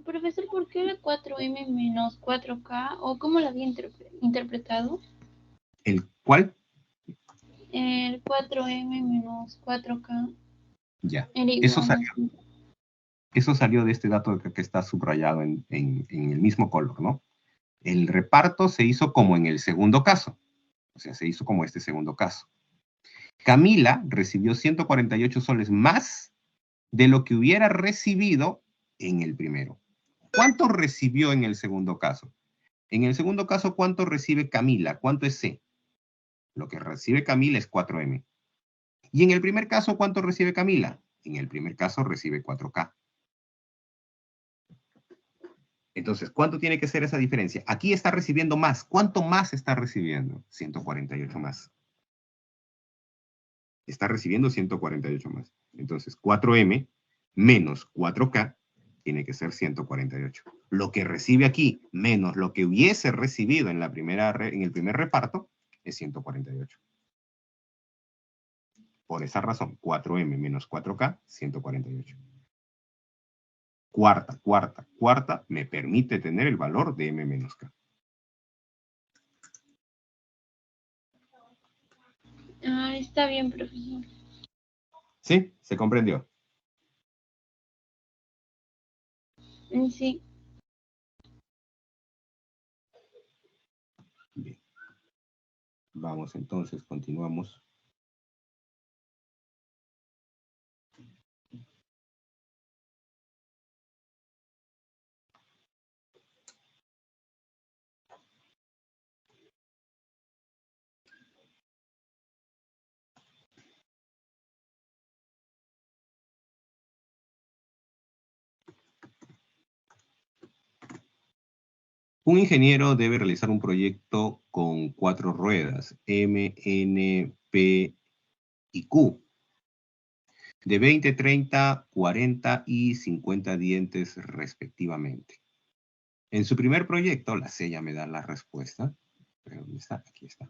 Profesor, ¿por qué era 4M menos 4K? ¿O cómo lo había interpretado? ¿El cuál? El 4M menos 4K Ya. era igual a 5. Eso salió de este dato que está subrayado en el mismo color, ¿no? El reparto se hizo como en el segundo caso. O sea, se hizo como este segundo caso. Camila recibió 148 soles más de lo que hubiera recibido en el primero. ¿Cuánto recibió en el segundo caso? En el segundo caso, ¿cuánto recibe Camila? ¿Cuánto es C? Lo que recibe Camila es 4M. Y en el primer caso, ¿cuánto recibe Camila? En el primer caso recibe 4K. Entonces, ¿cuánto tiene que ser esa diferencia? Aquí está recibiendo más. ¿Cuánto más está recibiendo? 148 más. Está recibiendo 148 más. Entonces, 4M menos 4K tiene que ser 148. Lo que recibe aquí menos lo que hubiese recibido en el primer reparto es 148. Por esa razón, 4M menos 4K, 148. Cuarta, me permite tener el valor de M menos K. Está bien, profesor. ¿Sí? ¿Se comprendió? Sí. Bien. Vamos entonces, continuamos. Un ingeniero debe realizar un proyecto con 4 ruedas, M, N, P y Q, de 20, 30, 40 y 50 dientes respectivamente. En su primer proyecto, la C ya me da la respuesta. ¿Dónde está? Aquí está.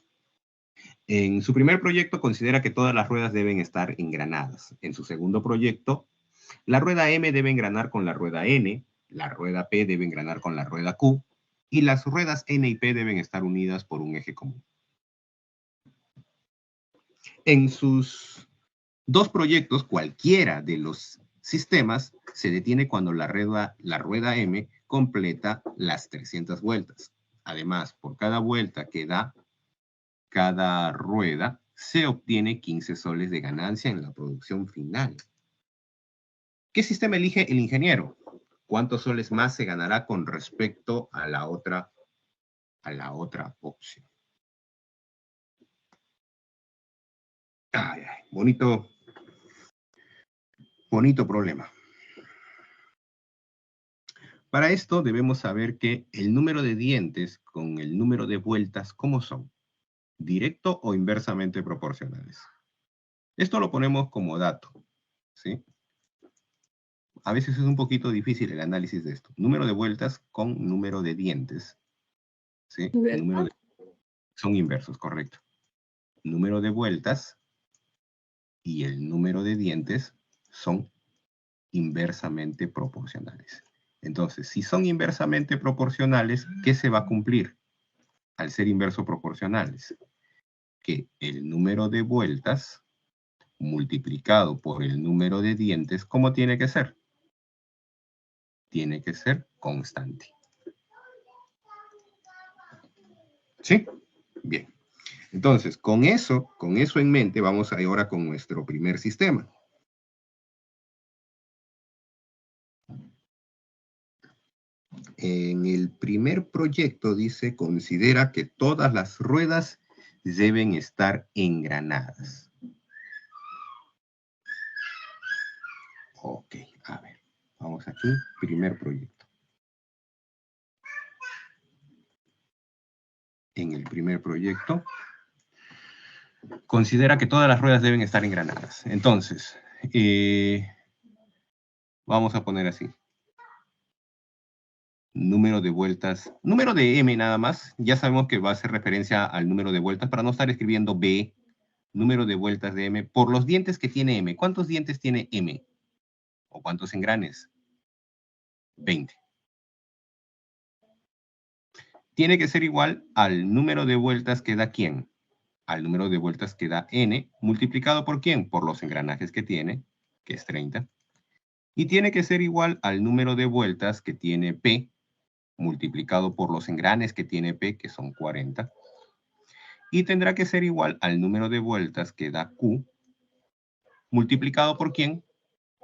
En su primer proyecto considera que todas las ruedas deben estar engranadas. En su segundo proyecto, la rueda M debe engranar con la rueda N, la rueda P debe engranar con la rueda Q, y las ruedas N y P deben estar unidas por un eje común. En sus 2 proyectos, cualquiera de los sistemas se detiene cuando la rueda M completa las 300 vueltas. Además, por cada vuelta que da cada rueda, se obtiene 15 soles de ganancia en la producción final. ¿Qué sistema elige el ingeniero? ¿Cuántos soles más se ganará con respecto a la otra opción? Bonito problema. Para esto debemos saber que el número de dientes con el número de vueltas, ¿cómo son? ¿Directo o inversamente proporcionales? Esto lo ponemos como dato, ¿sí? A veces es un poquito difícil el análisis de esto. Número de vueltas con número de dientes, ¿sí? Son inversos, correcto. Número de vueltas y el número de dientes son inversamente proporcionales. Entonces, si son inversamente proporcionales, ¿qué se va a cumplir? Al ser inverso proporcionales, que el número de vueltas multiplicado por el número de dientes, ¿cómo tiene que ser? Tiene que ser constante. ¿Sí? Bien. Entonces, con eso en mente, vamos ahora con nuestro primer sistema. En el primer proyecto dice, considera que todas las ruedas deben estar engranadas. Ok, a ver, vamos aquí, primer proyecto. En el primer proyecto, considera que todas las ruedas deben estar engranadas. Entonces, vamos a poner así. Número de vueltas, número de M nada más. Ya sabemos que va a hacer referencia al número de vueltas para no estar escribiendo B, número de vueltas de M, por los dientes que tiene M. ¿Cuántos dientes tiene M? ¿O cuántos engranes? 20. tiene que ser igual al número de vueltas que da ¿quién? Al número de vueltas que da n, multiplicado por ¿quién? Por los engranajes que tiene, que es 30. Y tiene que ser igual al número de vueltas que tiene P, multiplicado por los engranes que tiene P, que son 40. Y tendrá que ser igual al número de vueltas que da Q, multiplicado por ¿quién?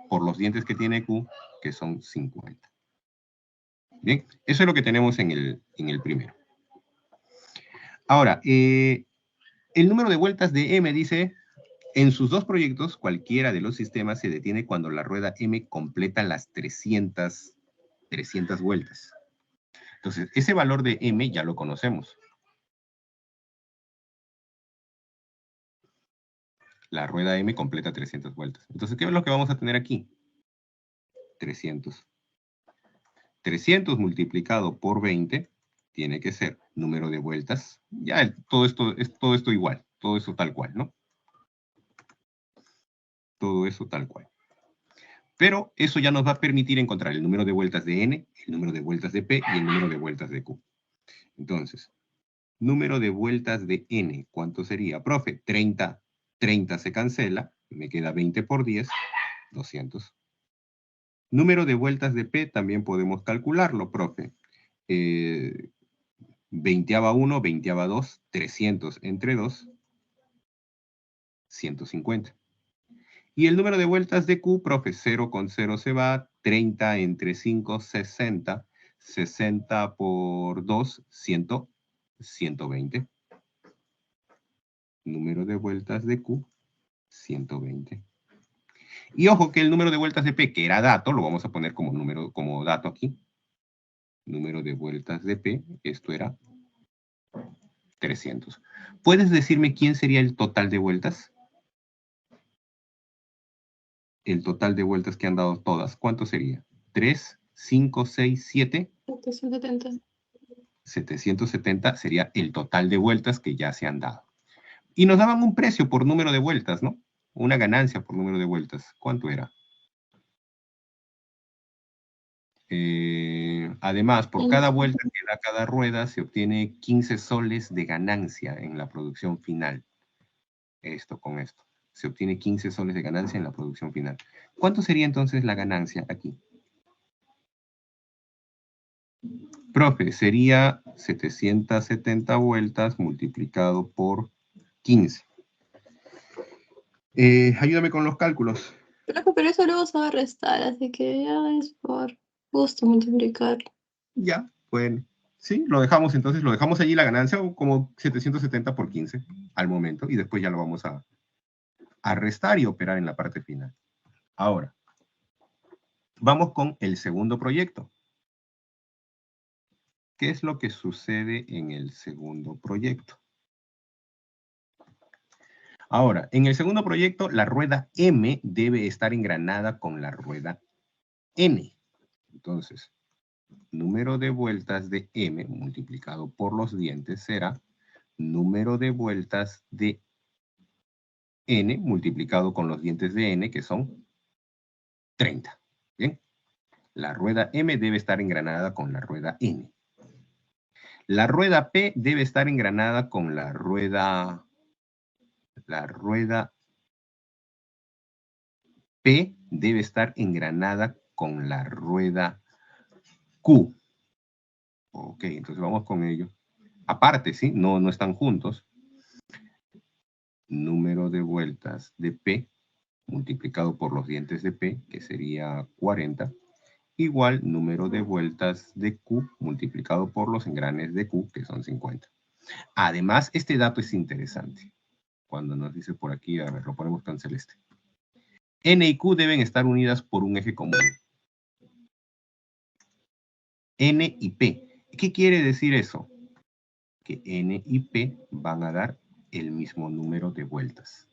Por los dientes que tiene Q, que son 50. Bien, eso es lo que tenemos en el primero. Ahora, el número de vueltas de M dice, en sus dos proyectos, cualquiera de los sistemas se detiene cuando la rueda M completa las 300 vueltas. Entonces, ese valor de M ya lo conocemos. La rueda M completa 300 vueltas. Entonces, ¿qué es lo que vamos a tener aquí? 300. 300 multiplicado por 20 tiene que ser número de vueltas. Ya todo esto igual. Todo eso tal cual, ¿no? Todo eso tal cual. Pero eso ya nos va a permitir encontrar el número de vueltas de N, el número de vueltas de P y el número de vueltas de Q. Entonces, número de vueltas de N, ¿cuánto sería? Profe, 30. 30 se cancela, me queda 20 por 10, 200. Número de vueltas de P también podemos calcularlo, profe. 20ava 1, 20ava 2, 300 entre 2, 150. Y el número de vueltas de Q, profe, 0 con 0 se va, 30 entre 5, 60, 60 por 2, 120. Número de vueltas de Q, 120. Y ojo que el número de vueltas de P, que era dato, lo vamos a poner como dato aquí. Número de vueltas de P, esto era 300. ¿Puedes decirme quién sería el total de vueltas? El total de vueltas que han dado todas, ¿cuánto sería? 3, 5, 6, 7. 770. 770 sería el total de vueltas que ya se han dado. Y nos daban un precio por número de vueltas, ¿no? Una ganancia por número de vueltas. ¿Cuánto era? Además, por cada vuelta que da cada rueda, se obtiene 15 soles de ganancia en la producción final. Esto con esto. Se obtiene 15 soles de ganancia en la producción final. ¿Cuánto sería entonces la ganancia aquí? Profe, sería 770 vueltas multiplicado por 15. Ayúdame con los cálculos. Pero eso luego se va a restar, así que ya es por gusto multiplicar. Ya, bueno. Sí, lo dejamos entonces, lo dejamos allí la ganancia como 770 por 15 al momento y después ya lo vamos a restar y operar en la parte final. Ahora, vamos con el segundo proyecto. ¿Qué es lo que sucede en el segundo proyecto? Ahora, en el segundo proyecto, la rueda M debe estar engranada con la rueda N. Entonces, número de vueltas de M multiplicado por los dientes será número de vueltas de N multiplicado con los dientes de N, que son 30. Bien. La rueda M debe estar engranada con la rueda N. La rueda P debe estar engranada con la rueda P debe estar engranada con la rueda Q. Ok, entonces vamos con ello. Aparte, ¿sí? No están juntos. Número de vueltas de P multiplicado por los dientes de P, que sería 40, igual número de vueltas de Q multiplicado por los engranes de Q, que son 50. Además, este dato es interesante. Cuando nos dice por aquí, a ver, lo ponemos con celeste. N y Q deben estar unidas por un eje común. N y P. ¿Qué quiere decir eso? Que N y P van a dar el mismo número de vueltas.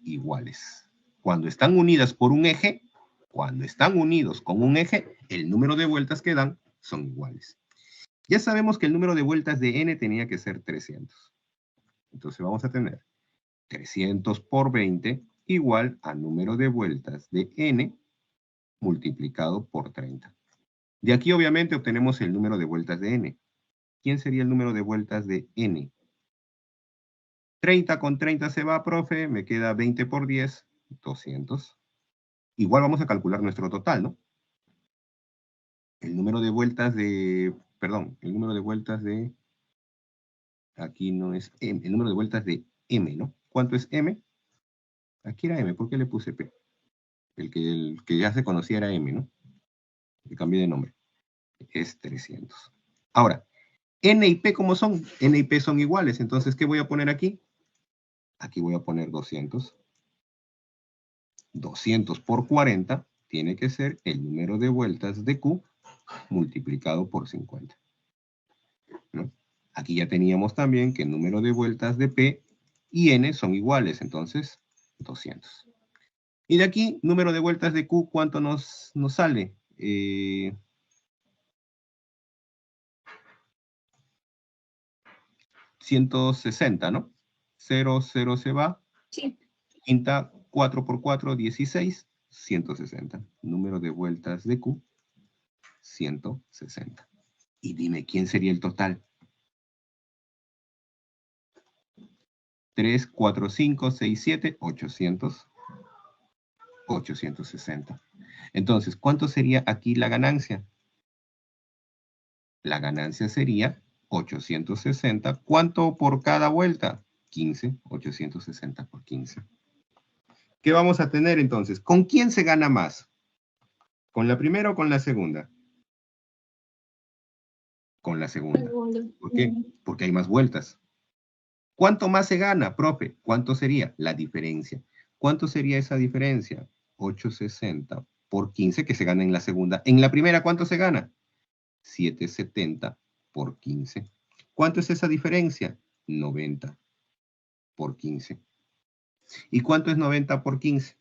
Iguales. Cuando están unidas por un eje, cuando están unidos con un eje, el número de vueltas que dan son iguales. Ya sabemos que el número de vueltas de N tenía que ser 300. Entonces vamos a tener 300 por 20 igual a número de vueltas de N multiplicado por 30. De aquí obviamente obtenemos el número de vueltas de N. ¿quién sería el número de vueltas de n? 30 con 30 se va, profe, me queda 20 por 10, 200. Igual vamos a calcular nuestro total, ¿no? El número de vueltas de, perdón, el número de vueltas de, aquí no es m, el número de vueltas de m, ¿no? ¿Cuánto es m? Aquí era m, ¿por qué le puse p? El que ya se conocía era m, ¿no? Le cambié de nombre. Es 300. Ahora, n y p, ¿cómo son? N y p son iguales, entonces, ¿qué voy a poner aquí? Aquí voy a poner 200. 200 por 40 tiene que ser el número de vueltas de Q multiplicado por 50. ¿No? Aquí ya teníamos también que el número de vueltas de P y N son iguales, entonces 200. Y de aquí, número de vueltas de Q, ¿cuánto nos sale? 160, ¿no? 0, 0 se va. Sí. Quinta, 4 por 4, 16, 160. Número de vueltas de Q, 160. Y dime, ¿quién sería el total? 3, 4, 5, 6, 7, 800. 860. Entonces, ¿cuánto sería aquí la ganancia? La ganancia sería 860. ¿Cuánto por cada vuelta? 15. 860 por 15. ¿Qué vamos a tener entonces? ¿Con quién se gana más? ¿Con la primera o con la segunda? Con la segunda. ¿Por qué? Porque hay más vueltas. ¿Cuánto más se gana, profe? ¿Cuánto sería? La diferencia. ¿Cuánto sería esa diferencia? 860 por 15 que se gana en la segunda. En la primera, ¿cuánto se gana? 770 por 15. ¿Cuánto es esa diferencia? 90 por 15. ¿Y cuánto es 90 por 15?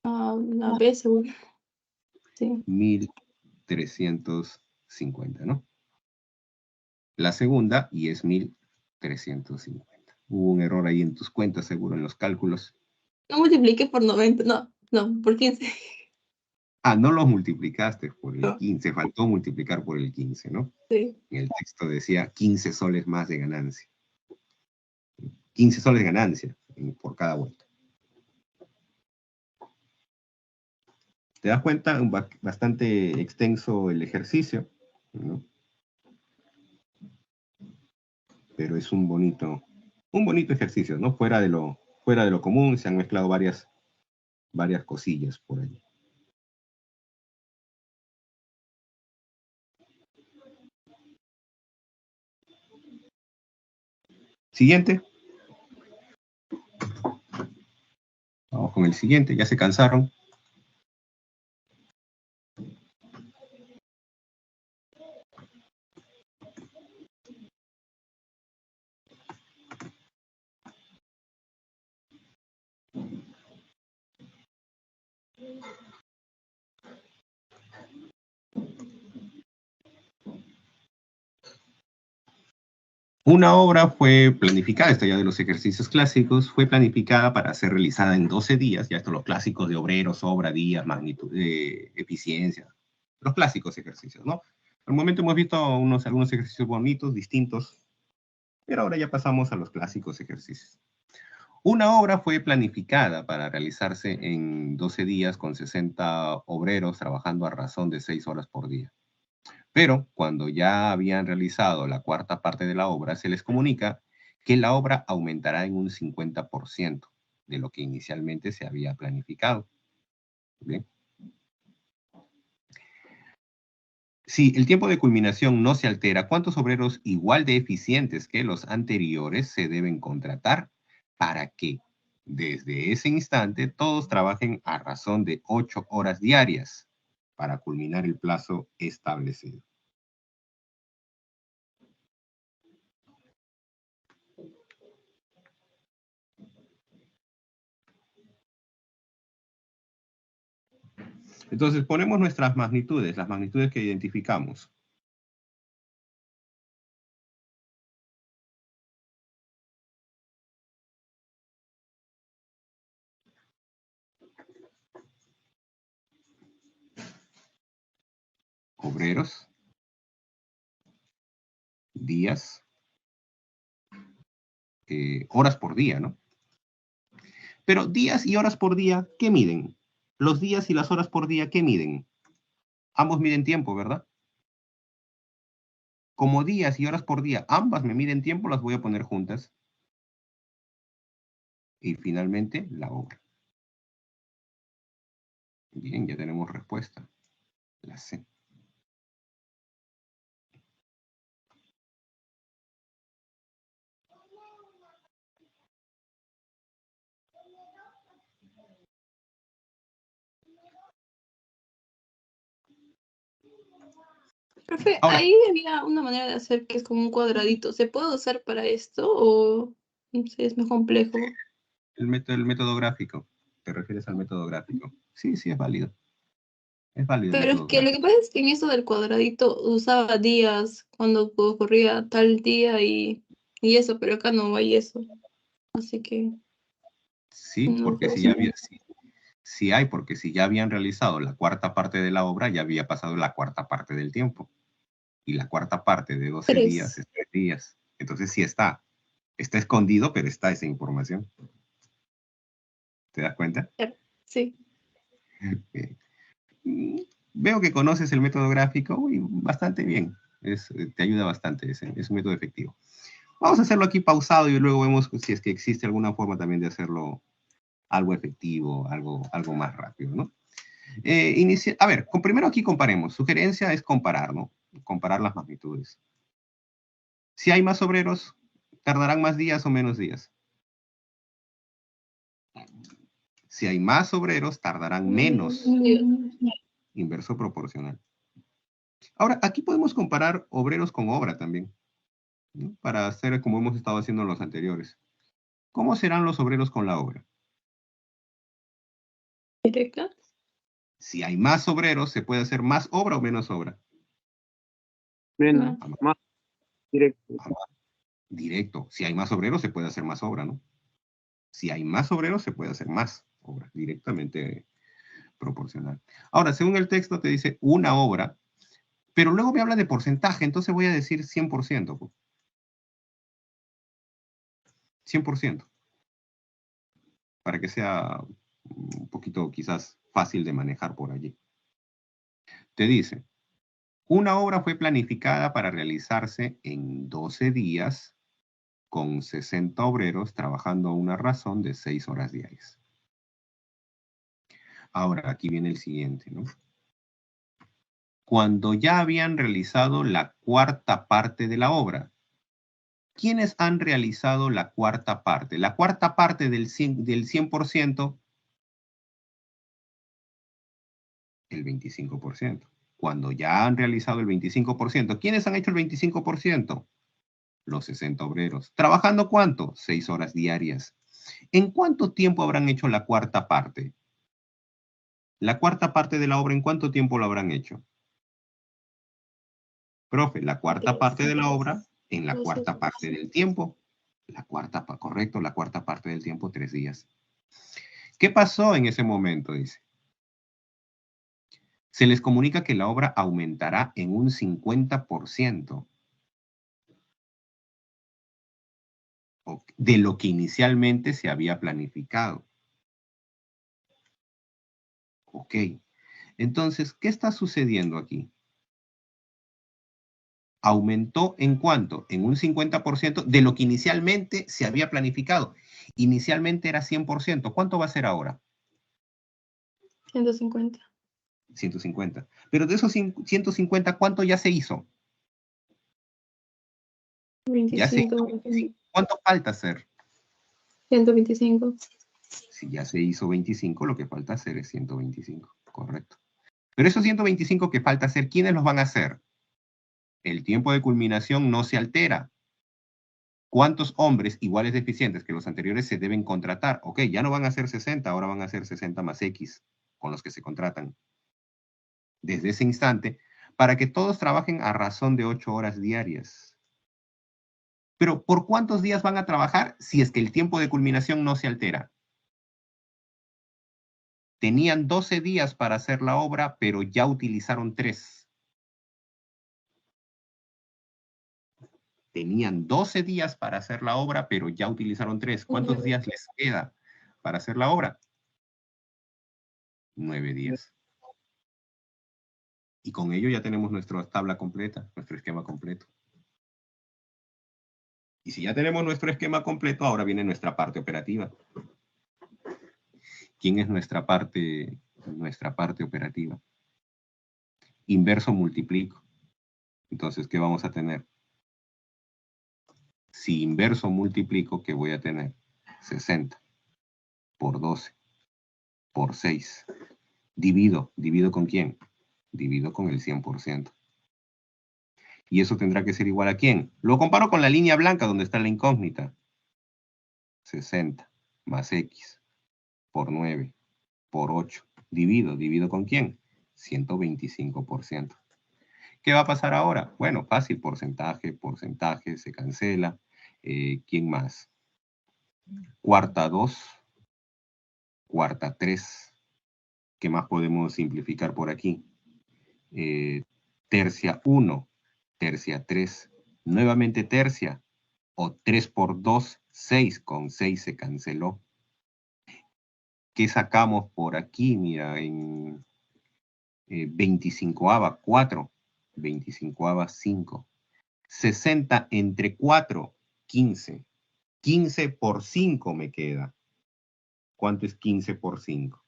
La B seguro. Sí. 1350, ¿no? La segunda, y es 1350. Hubo un error ahí en tus cuentas, seguro, en los cálculos. No multiplique por 90, no, por 15. Ah, no los multiplicaste por el No. 15, faltó multiplicar por el 15, ¿no? Sí. En el texto decía 15 soles más de ganancia. 15 soles de ganancia por cada vuelta. ¿Te das cuenta? Bastante extenso el ejercicio, ¿no? Pero es un bonito ejercicio, ¿no? Fuera de lo común, se han mezclado varias cosillas por allí. Siguiente. Vamos con el siguiente, ya se cansaron. Una obra fue planificada, esto ya de los ejercicios clásicos, fue planificada para ser realizada en 12 días, ya estos los clásicos de obreros, obra, días, magnitud, eficiencia, los clásicos ejercicios, ¿no? Al momento hemos visto algunos ejercicios bonitos, distintos, pero ahora ya pasamos a los clásicos ejercicios. Una obra fue planificada para realizarse en 12 días con 60 obreros trabajando a razón de 6 horas por día. Pero cuando ya habían realizado la cuarta parte de la obra, se les comunica que la obra aumentará en un 50% de lo que inicialmente se había planificado. ¿Bien? Si el tiempo de culminación no se altera, ¿cuántos obreros igual de eficientes que los anteriores se deben contratar para que desde ese instante todos trabajen a razón de 8 horas diarias para culminar el plazo establecido? Entonces ponemos nuestras magnitudes, las magnitudes que identificamos. obreros, días, horas por día, ¿no? Pero días y horas por día, ¿qué miden? Los días y las horas por día, ¿qué miden? Ambos miden tiempo, ¿verdad? Como días y horas por día, ambas me miden tiempo, las voy a poner juntas. Y finalmente, la obra. Bien, ya tenemos respuesta. La C. Profe, Ahora, ahí había una manera de hacer que es como un cuadradito. ¿Se puede usar para esto o no sé, es más complejo? el método gráfico. ¿Te refieres al método gráfico? Sí, sí, es válido. Es válido el Pero es método que lo que gráfico. pasa es que en eso del cuadradito usaba días cuando ocurría tal día y eso, pero acá no hay eso. Así que Sí, no porque puedo si ya usar. había, sí, sí hay, porque si ya habían realizado la cuarta parte de la obra, ya había pasado la cuarta parte del tiempo. Y la cuarta parte de 12 días Tres. es 3 días. Entonces sí está. Está escondido, pero está esa información. ¿Te das cuenta? Claro, sí. Eh, Veo que conoces el método gráfico y bastante bien. Te ayuda bastante, es un método efectivo. Vamos a hacerlo aquí pausado y luego vemos si es que existe alguna forma también de hacerlo algo efectivo, algo más rápido, ¿no? A ver, primero aquí comparemos. Sugerencia es comparar, ¿no? Comparar las magnitudes. Si hay más obreros, ¿tardarán más días o menos días? Si hay más obreros, tardarán menos. Inverso proporcional. Ahora, aquí podemos comparar obreros con obra también, ¿no? Para hacer como hemos estado haciendo en los anteriores. ¿Cómo serán los obreros con la obra? Directa. Si hay más obreros, ¿se puede hacer más obra o menos obra? Menos, No. más directo. Directo. Si hay más obreros, se puede hacer más obra, ¿no? Si hay más obreros, se puede hacer más obra, directamente proporcional. Ahora, según el texto, te dice una obra, pero luego me habla de porcentaje, entonces voy a decir 100%. 100%, para que sea un poquito quizás fácil de manejar por allí. Te dice, una obra fue planificada para realizarse en 12 días con 60 obreros trabajando a una razón de 6 horas diarias. Ahora, aquí viene el siguiente, ¿no? Cuando ya habían realizado la cuarta parte de la obra. ¿Quiénes han realizado la cuarta parte? La cuarta parte del 100%, el 25%. Cuando ya han realizado el 25%, ¿quiénes han hecho el 25%? Los 60 obreros. ¿Trabajando cuánto? 6 horas diarias. ¿En cuánto tiempo habrán hecho la cuarta parte? La cuarta parte de la obra, ¿en cuánto tiempo lo habrán hecho? Profe, la cuarta parte de la obra en la cuarta parte del tiempo. Correcto, la cuarta parte del tiempo, 3 días. ¿Qué pasó en ese momento? Dice. Se les comunica que la obra aumentará en un 50% de lo que inicialmente se había planificado. Ok. Entonces, ¿qué está sucediendo aquí? ¿Aumentó en cuánto? En un 50% de lo que inicialmente se había planificado. Inicialmente era 100%. ¿Cuánto va a ser ahora? 150. 150. Pero de esos 150, ¿cuánto ya se hizo? Ya se 25. hizo 25. ¿Cuánto falta hacer? 125. Si ya se hizo 25, lo que falta hacer es 125. Correcto. Pero esos 125 que falta hacer, ¿quiénes los van a hacer? El tiempo de culminación no se altera. ¿Cuántos hombres iguales de eficientes que los anteriores se deben contratar? Ok, ya no van a ser 60, ahora van a ser 60 más X con los que se contratan. Desde ese instante, para que todos trabajen a razón de 8 horas diarias. Pero, ¿por cuántos días van a trabajar si es que el tiempo de culminación no se altera? Tenían 12 días para hacer la obra, pero ya utilizaron 3. Tenían 12 días para hacer la obra, pero ya utilizaron 3. ¿Cuántos días les queda para hacer la obra? 9 días. Y con ello ya tenemos nuestra tabla completa, nuestro esquema completo. Y si ya tenemos nuestro esquema completo, ahora viene nuestra parte operativa. ¿Quién es nuestra parte operativa? Inverso multiplico. Entonces, ¿qué vamos a tener? Si inverso multiplico, ¿qué voy a tener? 60 por 12 por 6. Divido ¿con quién? Divido con el 100%. ¿Y eso tendrá que ser igual a quién? Lo comparo con la línea blanca donde está la incógnita. 60 más X por 9 por 8. ¿Divido con quién? 125%. ¿Qué va a pasar ahora? Bueno, fácil, porcentaje, se cancela. ¿Quién más? Cuarta 2, cuarta 3. ¿Qué más podemos simplificar por aquí? Tercia 1, tercia 3, nuevamente tercia, o 3 por 2, 6, con 6 se canceló. ¿Qué sacamos por aquí? Mira, en 25ava, 4, 25ava, 5. 60 entre 4, 15. 15 por 5 me queda. ¿Cuánto es 15 por 5?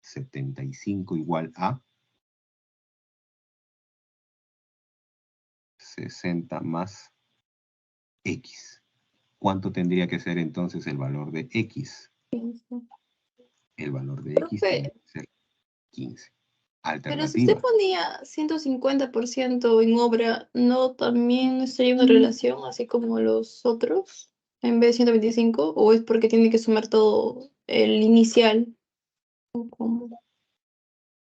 75 igual a 60 más X. ¿Cuánto tendría que ser entonces el valor de X? 15. El valor de X Profe, tiene que ser 15. pero si usted Alternativa. ponía 150% en obra, ¿no también estaría una relación así como los otros en vez de 125? ¿O es porque tiene que sumar todo el inicial? ¿O cómo?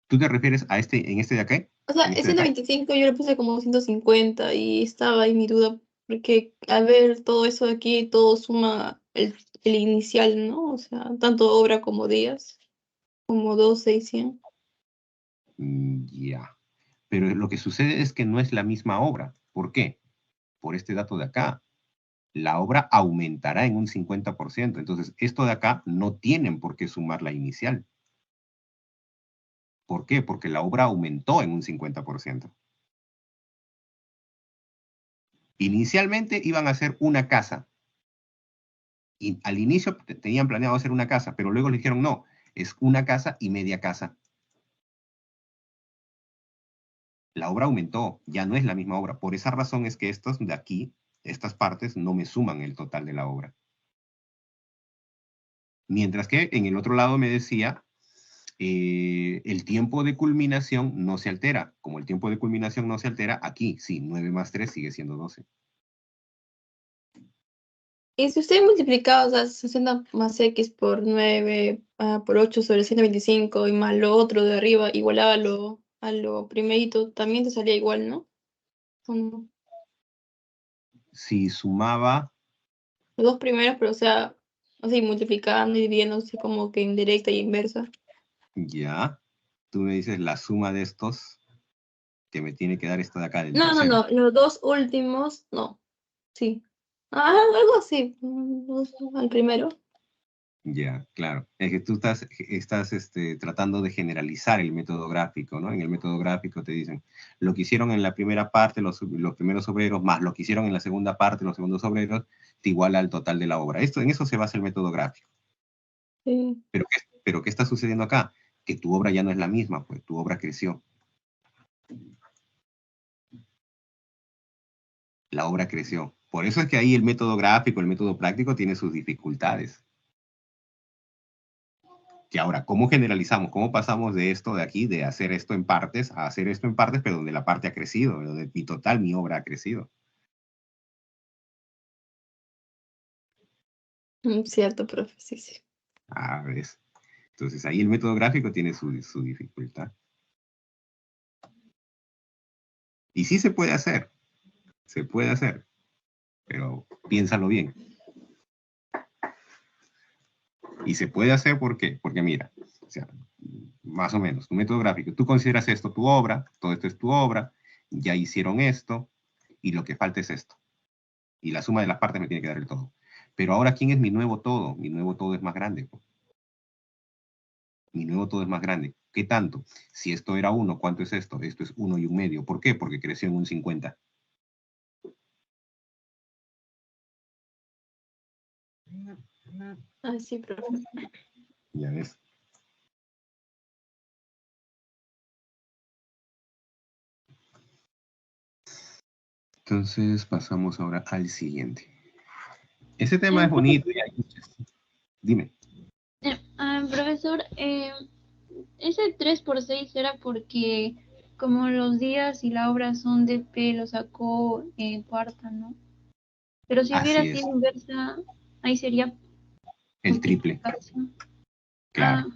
¿Tú te refieres a en este de acá? O sea, ¿En el este de acá? 125 yo le puse como 150 y estaba ahí mi duda, porque al ver todo eso de aquí, todo suma el inicial, ¿no? O sea, tanto obra como días, como 12 y 100. Ya. Pero lo que sucede es que no es la misma obra. ¿Por qué? Por este dato de acá. La obra aumentará en un 50%. Entonces, esto de acá no tienen por qué sumar la inicial. ¿Por qué? Porque la obra aumentó en un 50%. Inicialmente iban a hacer una casa. Y al inicio tenían planeado hacer una casa, pero luego le dijeron, no, es una casa y media casa. La obra aumentó, ya no es la misma obra. Por esa razón es que estos de aquí, estas partes, no me suman el total de la obra. Mientras que en el otro lado me decía, el tiempo de culminación no se altera. Como el tiempo de culminación no se altera, aquí sí, 9 más 3 sigue siendo 12. Y si usted multiplicaba, o sea, 60 más X por 9, por 8 sobre 125 y más lo otro de arriba, igualaba a lo primerito, también te salía igual, ¿no? ¿O no? Si sumaba, Los dos primeros, pero o sea, así multiplicando y dividiendo así como que en directa y inversa. ya, tú me dices la suma de estos, que me tiene que dar esto de acá del No, tercero. los dos últimos, no. Sí. Algo así. Al primero. Ya, claro. Es que tú estás tratando de generalizar el método gráfico, ¿no? En el método gráfico te dicen, lo que hicieron en la primera parte los primeros obreros, más lo que hicieron en la segunda parte los segundos obreros, te iguala al total de la obra. En eso se basa el método gráfico. Sí. Pero ¿qué está sucediendo acá? Que tu obra ya no es la misma, pues tu obra creció. La obra creció. Por eso es que ahí el método gráfico, el método práctico tiene sus dificultades. Que ahora, ¿cómo generalizamos? ¿Cómo pasamos de esto de aquí, de hacer esto en partes, a hacer esto en partes, pero donde la parte ha crecido, donde mi total, mi obra ha crecido? Cierto, profe, sí, sí. Ah, ¿ves? Entonces ahí el método gráfico tiene su dificultad. Y sí se puede hacer, pero piénsalo bien. Y se puede hacer, ¿por qué? Porque mira, o sea, más o menos, tu método gráfico, tú consideras esto tu obra, todo esto es tu obra, ya hicieron esto, y lo que falta es esto. Y la suma de las partes me tiene que dar el todo. Pero ahora, ¿quién es mi nuevo todo? Mi nuevo todo es más grande. Mi nuevo todo es más grande. ¿Qué tanto? Si esto era 1, ¿cuánto es esto? Esto es 1,5. ¿Por qué? Porque creció en un 50. Ah, sí, profe. Ya ves. Entonces pasamos ahora al siguiente. Ese tema es bonito y hay muchas. Dime. Profesor, ese 3 por 6 era porque como los días y la obra son de P, lo sacó en cuarta, ¿no? Pero si hubiera Así es, sido inversa, ahí sería el triple. multiplicación. Claro.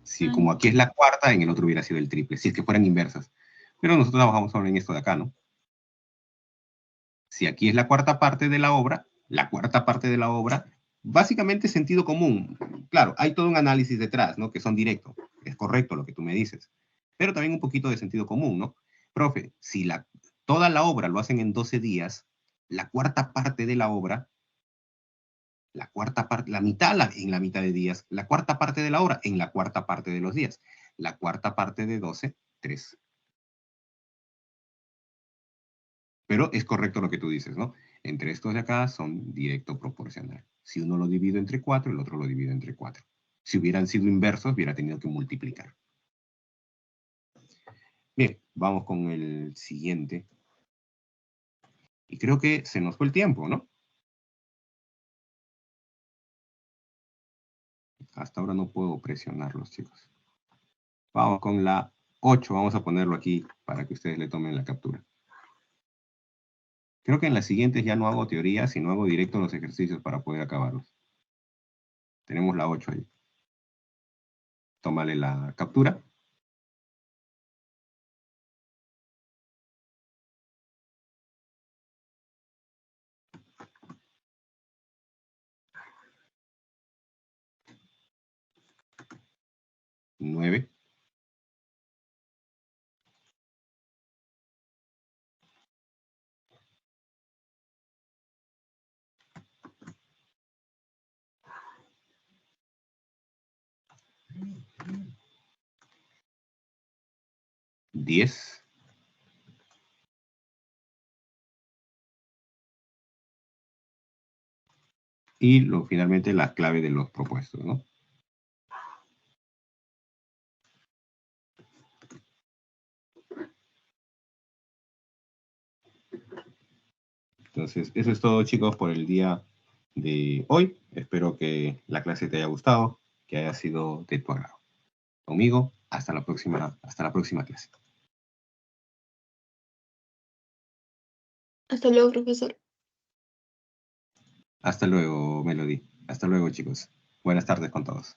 Si Ah, como aquí es la cuarta, en el otro hubiera sido el triple, si es que fueran inversas. Pero nosotros trabajamos ahora en esto de acá, ¿no? Si aquí es la cuarta parte de la obra, básicamente sentido común. Claro, hay todo un análisis detrás, ¿no? Que son directos. Es correcto lo que tú me dices. Pero también un poquito de sentido común, ¿no? Profe, si toda la obra lo hacen en 12 días, la cuarta parte de la obra, la mitad en la mitad de días, la cuarta parte de la obra en la cuarta parte de los días, la cuarta parte de 12, 3. Pero es correcto lo que tú dices, ¿no? Entre estos de acá son directo proporcional. Si uno lo divide entre 4, el otro lo divide entre 4. Si hubieran sido inversos, hubiera tenido que multiplicar. Bien, vamos con el siguiente. Y creo que se nos fue el tiempo, ¿no? Hasta ahora no puedo presionarlos, chicos. Vamos con la 8. Vamos a ponerlo aquí para que ustedes le tomen la captura. Creo que en las siguientes ya no hago teoría, sino hago directo los ejercicios para poder acabarlos. Tenemos la 8 ahí. Tómale la captura. Nueve. 10. Y finalmente la clave de los propuestos, ¿no? Entonces, eso es todo, chicos, por el día de hoy. Espero que la clase te haya gustado, que haya sido de tu agrado. Conmigo, hasta la próxima clase. Hasta luego, profesor. Hasta luego, Melody. Hasta luego, chicos. Buenas tardes con todos.